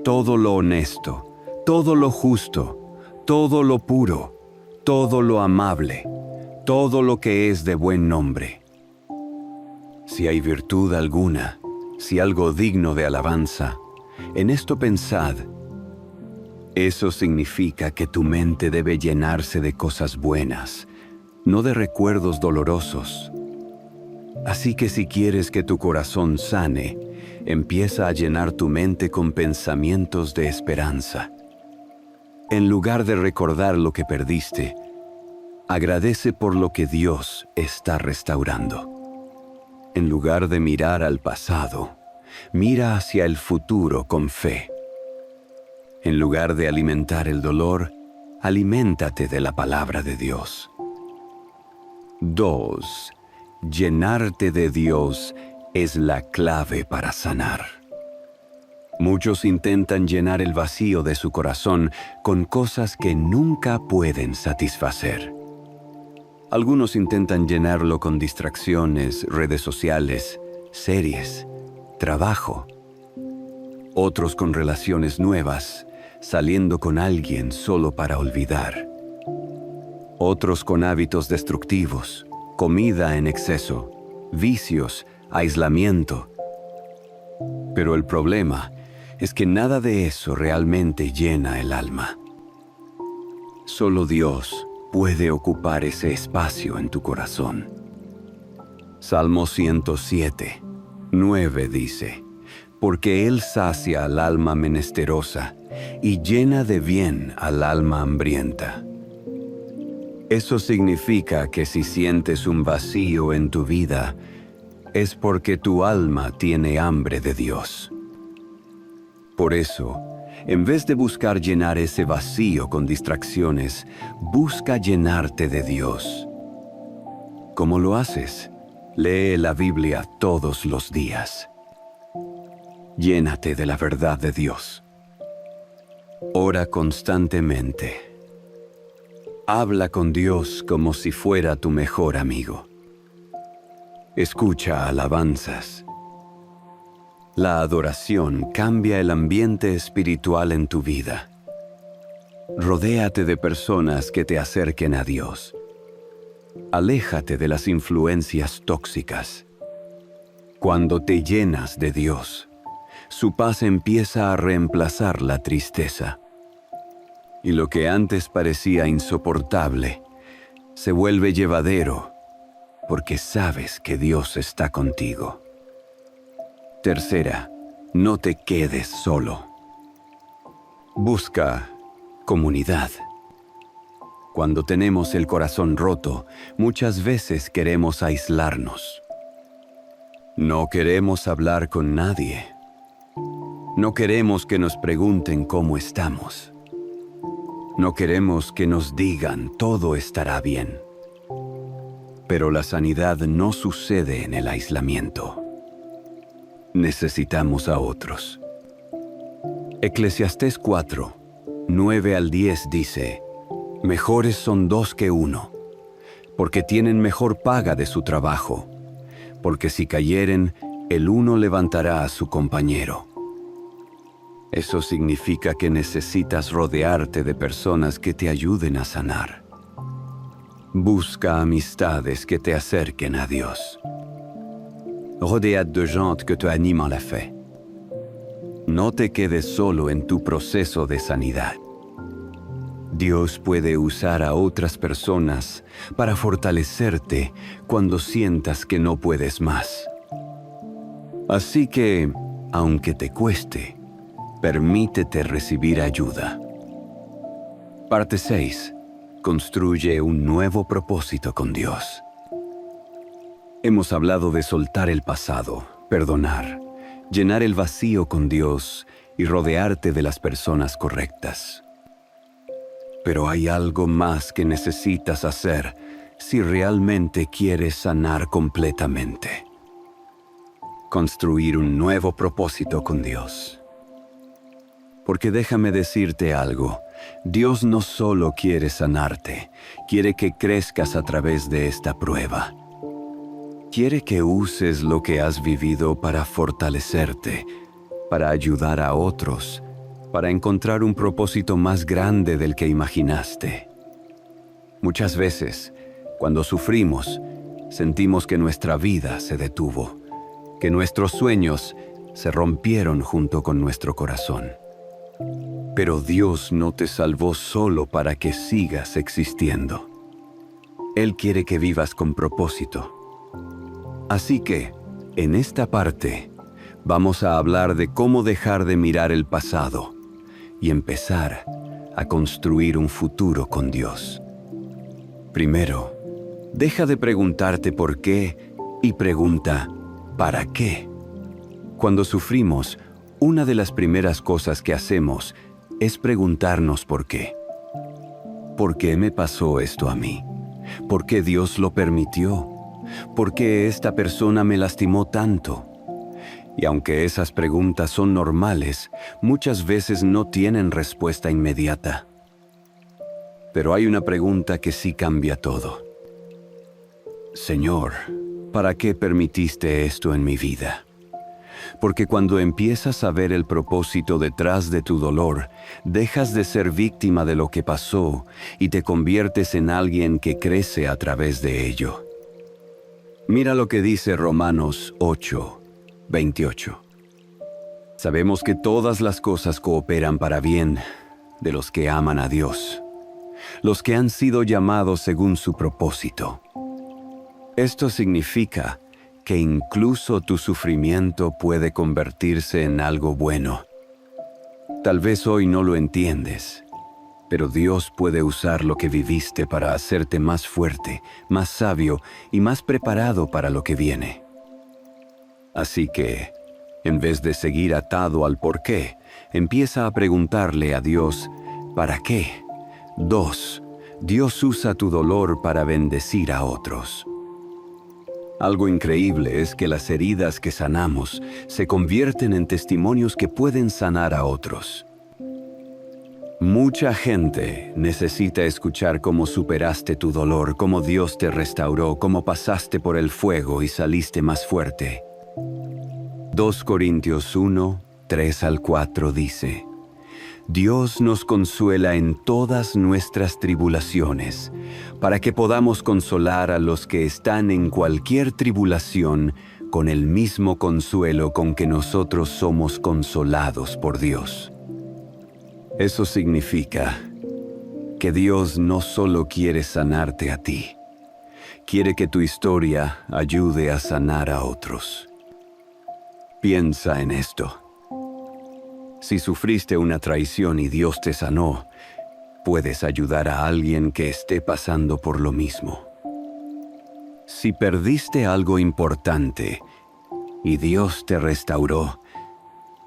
todo lo honesto, todo lo justo, todo lo puro, todo lo amable, todo lo que es de buen nombre. Si hay virtud alguna, si algo digno de alabanza, en esto pensad. Eso significa que tu mente debe llenarse de cosas buenas, no de recuerdos dolorosos. Así que si quieres que tu corazón sane, empieza a llenar tu mente con pensamientos de esperanza. En lugar de recordar lo que perdiste, agradece por lo que Dios está restaurando. En lugar de mirar al pasado, mira hacia el futuro con fe. En lugar de alimentar el dolor, aliméntate de la palabra de Dios. 2. Llenarte de Dios es la clave para sanar. Muchos intentan llenar el vacío de su corazón con cosas que nunca pueden satisfacer. Algunos intentan llenarlo con distracciones, redes sociales, series, trabajo. Otros con relaciones nuevas, saliendo con alguien solo para olvidar. Otros con hábitos destructivos, comida en exceso, vicios, aislamiento. Pero el problema es que nada de eso realmente llena el alma. Solo Dios puede ocupar ese espacio en tu corazón. Salmo 107:9 dice: porque Él sacia al alma menesterosa y llena de bien al alma hambrienta. Eso significa que si sientes un vacío en tu vida, es porque tu alma tiene hambre de Dios. Por eso, en vez de buscar llenar ese vacío con distracciones, busca llenarte de Dios. ¿Cómo lo haces? Lee la Biblia todos los días. Llénate de la verdad de Dios. Ora constantemente. Habla con Dios como si fuera tu mejor amigo. Escucha alabanzas. La adoración cambia el ambiente espiritual en tu vida. Rodéate de personas que te acerquen a Dios. Aléjate de las influencias tóxicas. Cuando te llenas de Dios, su paz empieza a reemplazar la tristeza. Y lo que antes parecía insoportable, se vuelve llevadero, porque sabes que Dios está contigo. Tercera, no te quedes solo. Busca comunidad. Cuando tenemos el corazón roto, muchas veces queremos aislarnos. No queremos hablar con nadie. No queremos que nos pregunten cómo estamos. No queremos que nos digan todo estará bien. Pero la sanidad no sucede en el aislamiento. Necesitamos a otros. Eclesiastés 4, 9 al 10 dice: Mejores son dos que uno, porque tienen mejor paga de su trabajo, porque si cayeren, el uno levantará a su compañero. Eso significa que necesitas rodearte de personas que te ayuden a sanar. Busca amistades que te acerquen a Dios. Rodéate de gente que te animent la fe. No te quedes solo en tu proceso de sanidad. Dios puede usar a otras personas para fortalecerte cuando sientas que no puedes más. Así que, aunque te cueste, permítete recibir ayuda. Parte 6. Construye un nuevo propósito con Dios. Hemos hablado de soltar el pasado, perdonar, llenar el vacío con Dios y rodearte de las personas correctas. Pero hay algo más que necesitas hacer si realmente quieres sanar completamente. Construir un nuevo propósito con Dios. Porque déjame decirte algo, Dios no solo quiere sanarte, quiere que crezcas a través de esta prueba. Quiere que uses lo que has vivido para fortalecerte, para ayudar a otros, para encontrar un propósito más grande del que imaginaste. Muchas veces, cuando sufrimos, sentimos que nuestra vida se detuvo, que nuestros sueños se rompieron junto con nuestro corazón. Pero Dios no te salvó solo para que sigas existiendo. Él quiere que vivas con propósito. Así que, en esta parte, vamos a hablar de cómo dejar de mirar el pasado y empezar a construir un futuro con Dios. Primero, deja de preguntarte por qué y pregunta ¿para qué? Cuando sufrimos, una de las primeras cosas que hacemos es preguntarnos por qué. ¿Por qué me pasó esto a mí? ¿Por qué Dios lo permitió? ¿Por qué esta persona me lastimó tanto? Y aunque esas preguntas son normales, muchas veces no tienen respuesta inmediata. Pero hay una pregunta que sí cambia todo. Señor, ¿para qué permitiste esto en mi vida? Porque cuando empiezas a ver el propósito detrás de tu dolor, dejas de ser víctima de lo que pasó y te conviertes en alguien que crece a través de ello. Mira lo que dice Romanos 8, 28. Sabemos que todas las cosas cooperan para bien de los que aman a Dios, los que han sido llamados según su propósito. Esto significa que incluso tu sufrimiento puede convertirse en algo bueno. Tal vez hoy no lo entiendes, pero Dios puede usar lo que viviste para hacerte más fuerte, más sabio y más preparado para lo que viene. Así que, en vez de seguir atado al por qué, empieza a preguntarle a Dios, ¿para qué? 2. Dios usa tu dolor para bendecir a otros. Algo increíble es que las heridas que sanamos se convierten en testimonios que pueden sanar a otros. Mucha gente necesita escuchar cómo superaste tu dolor, cómo Dios te restauró, cómo pasaste por el fuego y saliste más fuerte. 2 Corintios 1, 3 al 4 dice: Dios nos consuela en todas nuestras tribulaciones, para que podamos consolar a los que están en cualquier tribulación con el mismo consuelo con que nosotros somos consolados por Dios. Eso significa que Dios no solo quiere sanarte a ti, quiere que tu historia ayude a sanar a otros. Piensa en esto. Si sufriste una traición y Dios te sanó, puedes ayudar a alguien que esté pasando por lo mismo. Si perdiste algo importante y Dios te restauró,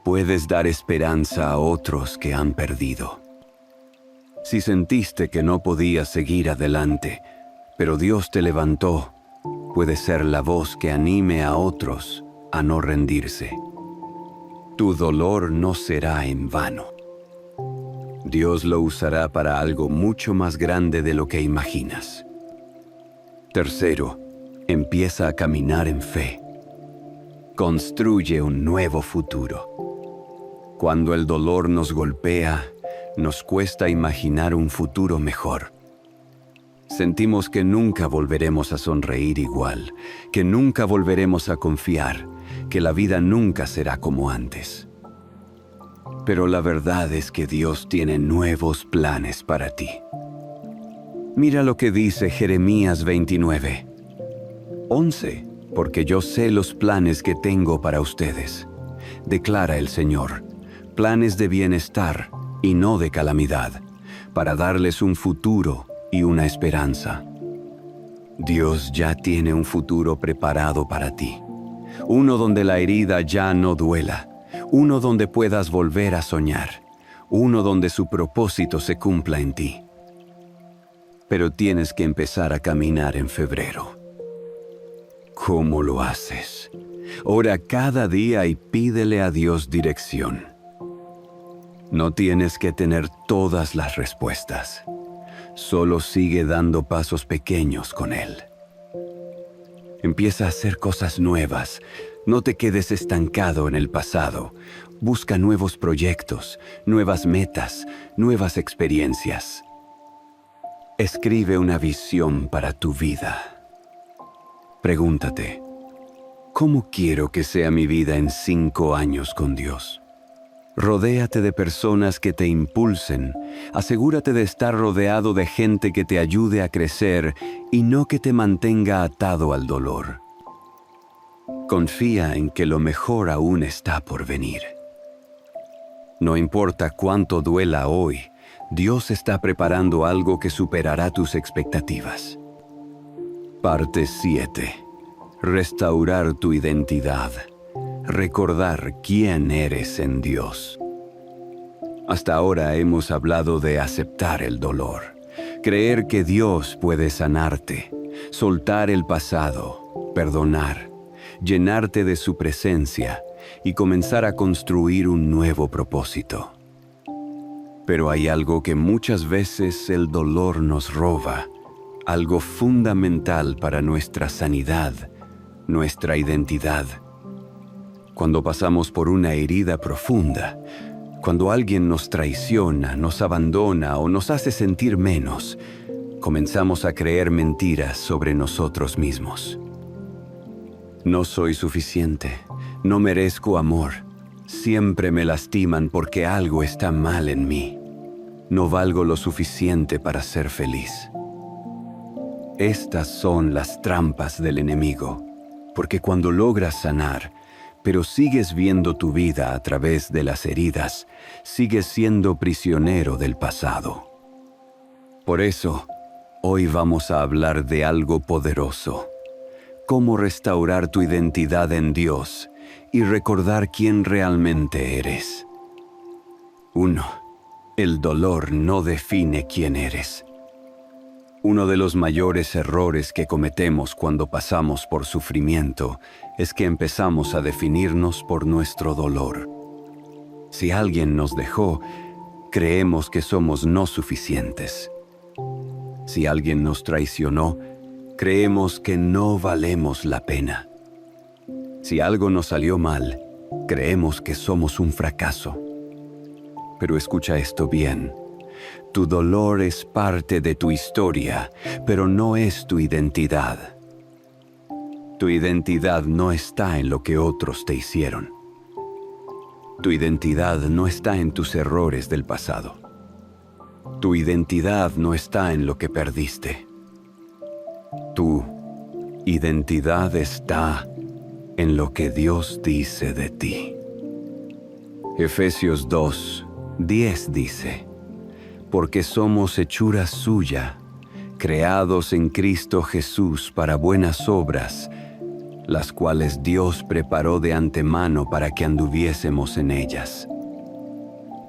puedes dar esperanza a otros que han perdido. Si sentiste que no podías seguir adelante, pero Dios te levantó, puedes ser la voz que anime a otros a no rendirse. Tu dolor no será en vano. Dios lo usará para algo mucho más grande de lo que imaginas. Tercero, empieza a caminar en fe. Construye un nuevo futuro. Cuando el dolor nos golpea, nos cuesta imaginar un futuro mejor. Sentimos que nunca volveremos a sonreír igual, que nunca volveremos a confiar, que la vida nunca será como antes. Pero la verdad es que Dios tiene nuevos planes para ti. Mira lo que dice Jeremías 29:11, porque yo sé los planes que tengo para ustedes, declara el Señor, planes de bienestar y no de calamidad, para darles un futuro y una esperanza. Dios ya tiene un futuro preparado para ti, uno donde la herida ya no duela, uno donde puedas volver a soñar, uno donde su propósito se cumpla en ti. Pero tienes que empezar a caminar en febrero. ¿Cómo lo haces? Ora cada día y pídele a Dios dirección. No tienes que tener todas las respuestas. Solo sigue dando pasos pequeños con Él. Empieza a hacer cosas nuevas. No te quedes estancado en el pasado. Busca nuevos proyectos, nuevas metas, nuevas experiencias. Escribe una visión para tu vida. Pregúntate, ¿cómo quiero que sea mi vida en 5 años con Dios? Rodéate de personas que te impulsen. Asegúrate de estar rodeado de gente que te ayude a crecer y no que te mantenga atado al dolor. Confía en que lo mejor aún está por venir. No importa cuánto duela hoy, Dios está preparando algo que superará tus expectativas. Parte 7. Restaurar tu identidad. Recordar quién eres en Dios. Hasta ahora hemos hablado de aceptar el dolor, creer que Dios puede sanarte, soltar el pasado, perdonar, llenarte de su presencia y comenzar a construir un nuevo propósito. Pero hay algo que muchas veces el dolor nos roba, algo fundamental para nuestra sanidad, nuestra identidad. Cuando pasamos por una herida profunda, cuando alguien nos traiciona, nos abandona o nos hace sentir menos, comenzamos a creer mentiras sobre nosotros mismos. No soy suficiente, no merezco amor, siempre me lastiman porque algo está mal en mí. No valgo lo suficiente para ser feliz. Estas son las trampas del enemigo, porque cuando logras sanar, pero sigues viendo tu vida a través de las heridas, sigues siendo prisionero del pasado. Por eso, hoy vamos a hablar de algo poderoso: cómo restaurar tu identidad en Dios y recordar quién realmente eres. 1. El dolor no define quién eres. Uno de los mayores errores que cometemos cuando pasamos por sufrimiento es que empezamos a definirnos por nuestro dolor. Si alguien nos dejó, creemos que somos no suficientes. Si alguien nos traicionó, creemos que no valemos la pena. Si algo nos salió mal, creemos que somos un fracaso. Pero escucha esto bien. Tu dolor es parte de tu historia, pero no es tu identidad. Tu identidad no está en lo que otros te hicieron. Tu identidad no está en tus errores del pasado. Tu identidad no está en lo que perdiste. Tu identidad está en lo que Dios dice de ti. Efesios 2:10 dice: porque somos hechura suya, creados en Cristo Jesús para buenas obras, las cuales Dios preparó de antemano para que anduviésemos en ellas.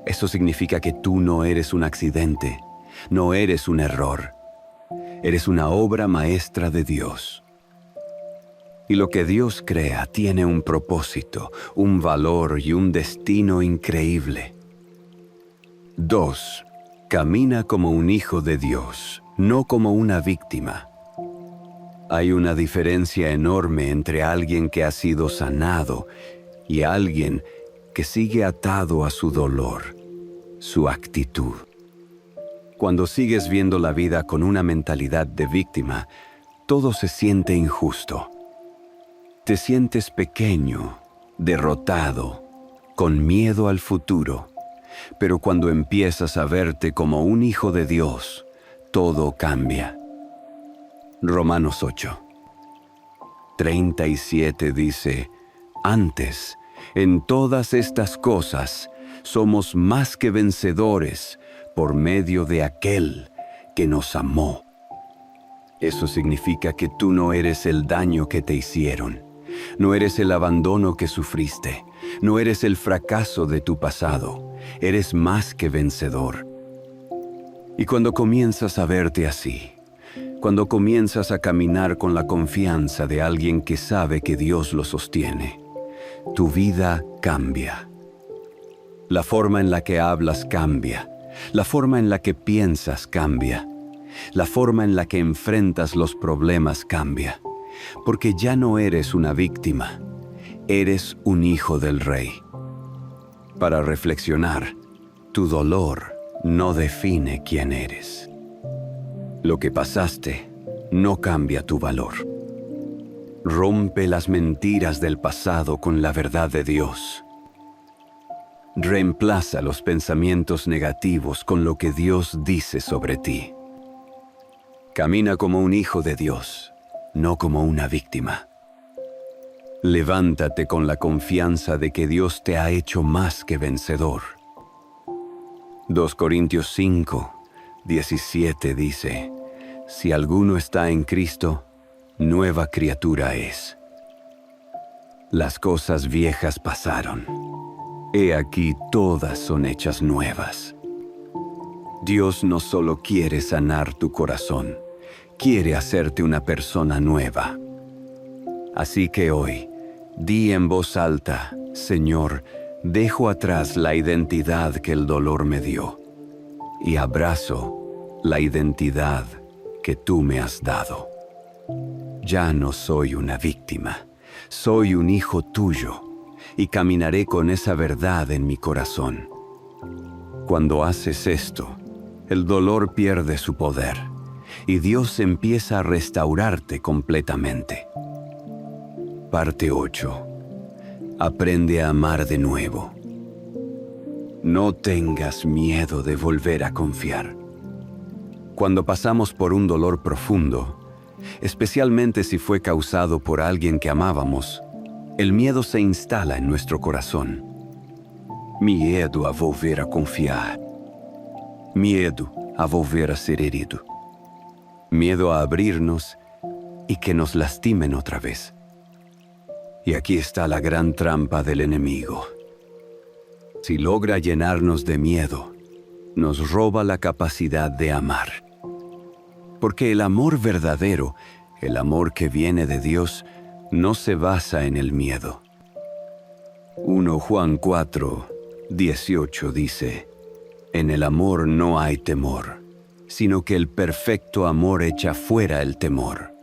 Eso significa que tú no eres un accidente, no eres un error. Eres una obra maestra de Dios. Y lo que Dios crea tiene un propósito, un valor y un destino increíble. 2. Camina como un hijo de Dios, no como una víctima. Hay una diferencia enorme entre alguien que ha sido sanado y alguien que sigue atado a su dolor, su actitud. Cuando sigues viendo la vida con una mentalidad de víctima, todo se siente injusto. Te sientes pequeño, derrotado, con miedo al futuro. Pero cuando empiezas a verte como un hijo de Dios, todo cambia. Romanos 8:37 dice: Antes, en todas estas cosas, somos más que vencedores por medio de aquel que nos amó. Eso significa que tú no eres el daño que te hicieron, no eres el abandono que sufriste, no eres el fracaso de tu pasado, eres más que vencedor. Y cuando comienzas a verte así, cuando comienzas a caminar con la confianza de alguien que sabe que Dios lo sostiene, tu vida cambia. La forma en la que hablas cambia, la forma en la que piensas cambia, la forma en la que enfrentas los problemas cambia, porque ya no eres una víctima, eres un hijo del Rey. Para reflexionar, tu dolor no define quién eres. Lo que pasaste no cambia tu valor. Rompe las mentiras del pasado con la verdad de Dios. Reemplaza los pensamientos negativos con lo que Dios dice sobre ti. Camina como un hijo de Dios, no como una víctima. Levántate con la confianza de que Dios te ha hecho más que vencedor. 2 Corintios 5:17 dice: Si alguno está en Cristo, nueva criatura es. Las cosas viejas pasaron. He aquí todas son hechas nuevas. Dios no solo quiere sanar tu corazón, quiere hacerte una persona nueva. Así que hoy, di en voz alta: Señor, dejo atrás la identidad que el dolor me dio y abrazo la identidad que tú me has dado. Ya no soy una víctima, soy un hijo tuyo y caminaré con esa verdad en mi corazón. Cuando haces esto, el dolor pierde su poder y Dios empieza a restaurarte completamente. Parte 8. Aprende a amar de nuevo. No tengas miedo de volver a confiar. Cuando pasamos por un dolor profundo, especialmente si fue causado por alguien que amábamos, el miedo se instala en nuestro corazón. Miedo a volver a confiar. Miedo a volver a ser herido. Miedo a abrirnos y que nos lastimen otra vez. Y aquí está la gran trampa del enemigo. Si logra llenarnos de miedo, nos roba la capacidad de amar. Porque el amor verdadero, el amor que viene de Dios, no se basa en el miedo. 1 Juan 4:18 dice: En el amor no hay temor, sino que el perfecto amor echa fuera el temor.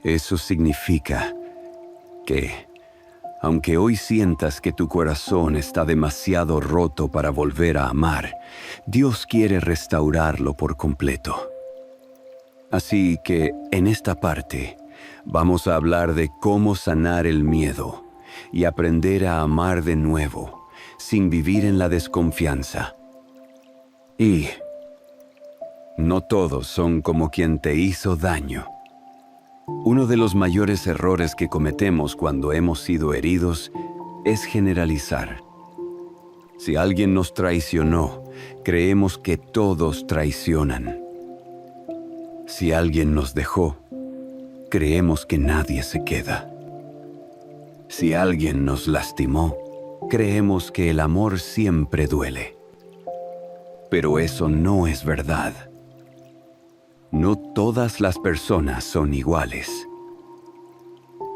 Eso significa que, aunque hoy sientas que tu corazón está demasiado roto para volver a amar, Dios quiere restaurarlo por completo. Así que, en esta parte, vamos a hablar de cómo sanar el miedo y aprender a amar de nuevo, sin vivir en la desconfianza. Y no todos son como quien te hizo daño. Uno de los mayores errores que cometemos cuando hemos sido heridos es generalizar. Si alguien nos traicionó, creemos que todos traicionan. Si alguien nos dejó, creemos que nadie se queda. Si alguien nos lastimó, creemos que el amor siempre duele. Pero eso no es verdad. No todas las personas son iguales.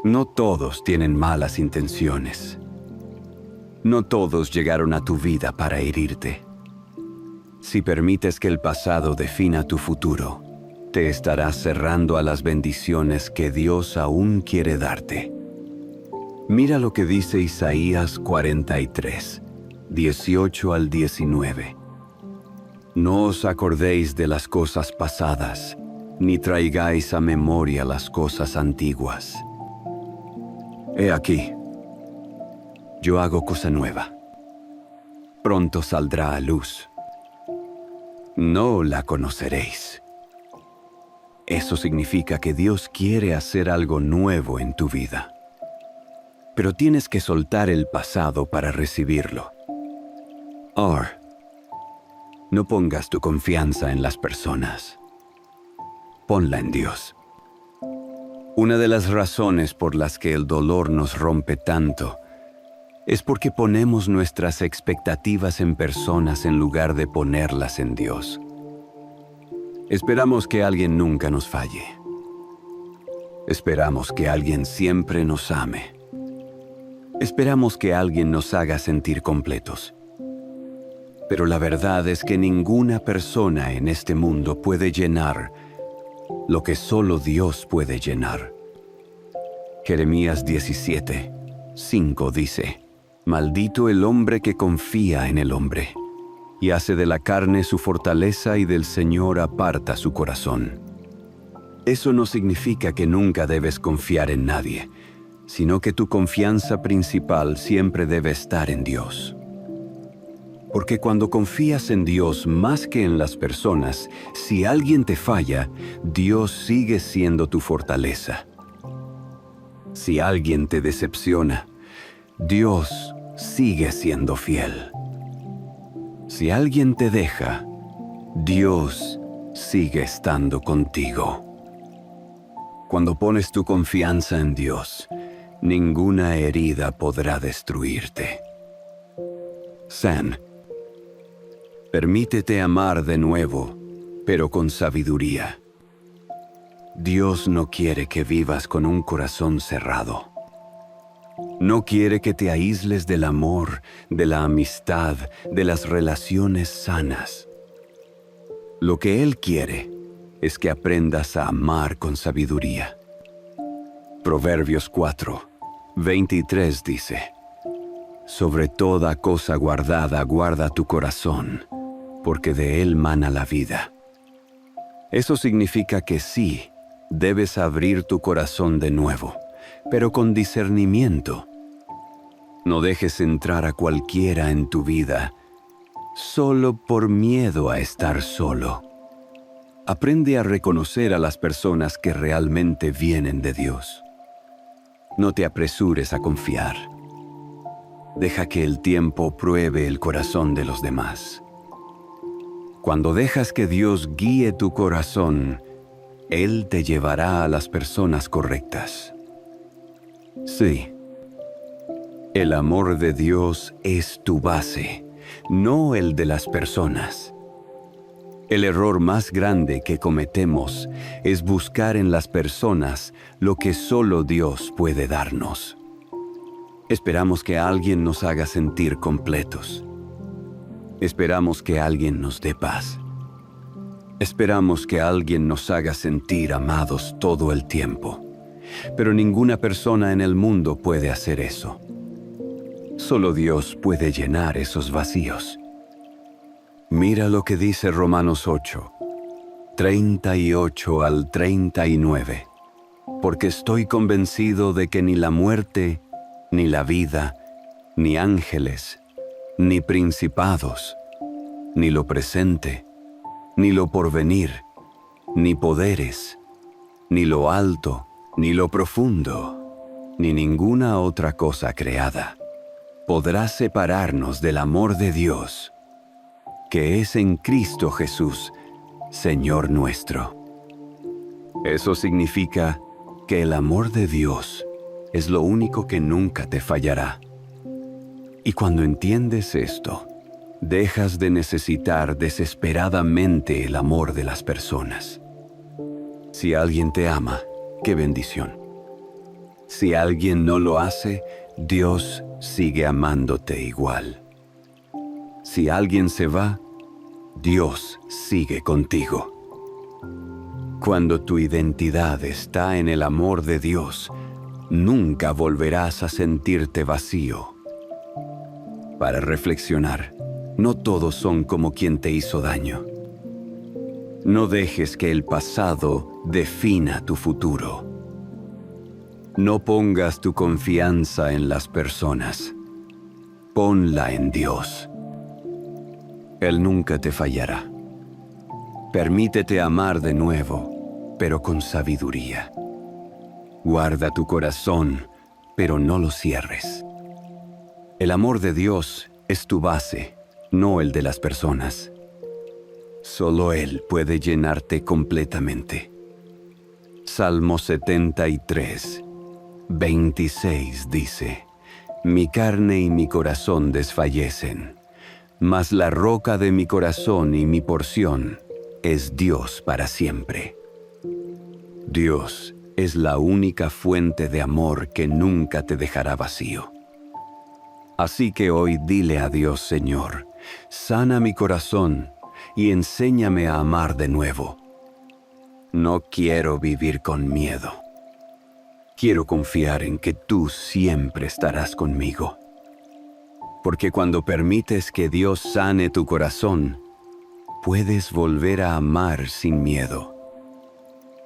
No todos tienen malas intenciones. No todos llegaron a tu vida para herirte. Si permites que el pasado defina tu futuro, te estarás cerrando a las bendiciones que Dios aún quiere darte. Mira lo que dice Isaías 43, 18 al 19. No os acordéis de las cosas pasadas, ni traigáis a memoria las cosas antiguas. He aquí, yo hago cosa nueva. Pronto saldrá a luz. No la conoceréis. Eso significa que Dios quiere hacer algo nuevo en tu vida. Pero tienes que soltar el pasado para recibirlo. No pongas tu confianza en las personas. Ponla en Dios. Una de las razones por las que el dolor nos rompe tanto es porque ponemos nuestras expectativas en personas en lugar de ponerlas en Dios. Esperamos que alguien nunca nos falle. Esperamos que alguien siempre nos ame. Esperamos que alguien nos haga sentir completos. Pero la verdad es que ninguna persona en este mundo puede llenar lo que solo Dios puede llenar. Jeremías 17, 5 dice: Maldito el hombre que confía en el hombre, y hace de la carne su fortaleza y del Señor aparta su corazón. Eso no significa que nunca debes confiar en nadie, sino que tu confianza principal siempre debe estar en Dios. Porque cuando confías en Dios más que en las personas, si alguien te falla, Dios sigue siendo tu fortaleza. Si alguien te decepciona, Dios sigue siendo fiel. Si alguien te deja, Dios sigue estando contigo. Cuando pones tu confianza en Dios, ninguna herida podrá destruirte. San, permítete amar de nuevo, pero con sabiduría. Dios no quiere que vivas con un corazón cerrado. No quiere que te aísles del amor, de la amistad, de las relaciones sanas. Lo que Él quiere es que aprendas a amar con sabiduría. Proverbios 4, 23 dice: Sobre toda cosa guardada guarda tu corazón, porque de él mana la vida. Eso significa que sí, debes abrir tu corazón de nuevo, pero con discernimiento. No dejes entrar a cualquiera en tu vida solo por miedo a estar solo. Aprende a reconocer a las personas que realmente vienen de Dios. No te apresures a confiar. Deja que el tiempo pruebe el corazón de los demás. Cuando dejas que Dios guíe tu corazón, Él te llevará a las personas correctas. Sí, el amor de Dios es tu base, no el de las personas. El error más grande que cometemos es buscar en las personas lo que solo Dios puede darnos. Esperamos que alguien nos haga sentir completos. Esperamos que alguien nos dé paz. Esperamos que alguien nos haga sentir amados todo el tiempo. Pero ninguna persona en el mundo puede hacer eso. Solo Dios puede llenar esos vacíos. Mira lo que dice Romanos 8, 38 al 39. Porque estoy convencido de que ni la muerte, ni la vida, ni ángeles, ni principados, ni lo presente, ni lo porvenir, ni poderes, ni lo alto, ni lo profundo, ni ninguna otra cosa creada podrá separarnos del amor de Dios, que es en Cristo Jesús, Señor nuestro. Eso significa que el amor de Dios es lo único que nunca te fallará. Y cuando entiendes esto, dejas de necesitar desesperadamente el amor de las personas. Si alguien te ama, ¡qué bendición! Si alguien no lo hace, Dios sigue amándote igual. Si alguien se va, Dios sigue contigo. Cuando tu identidad está en el amor de Dios, nunca volverás a sentirte vacío. Para reflexionar, no todos son como quien te hizo daño. No dejes que el pasado defina tu futuro. No pongas tu confianza en las personas. Ponla en Dios. Él nunca te fallará. Permítete amar de nuevo, pero con sabiduría. Guarda tu corazón, pero no lo cierres. El amor de Dios es tu base, no el de las personas. Solo Él puede llenarte completamente. Salmo 73, 26 dice: Mi carne y mi corazón desfallecen, mas la roca de mi corazón y mi porción es Dios para siempre. Dios es la única fuente de amor que nunca te dejará vacío. Así que hoy dile a Dios: Señor, sana mi corazón y enséñame a amar de nuevo. No quiero vivir con miedo. Quiero confiar en que tú siempre estarás conmigo. Porque cuando permites que Dios sane tu corazón, puedes volver a amar sin miedo.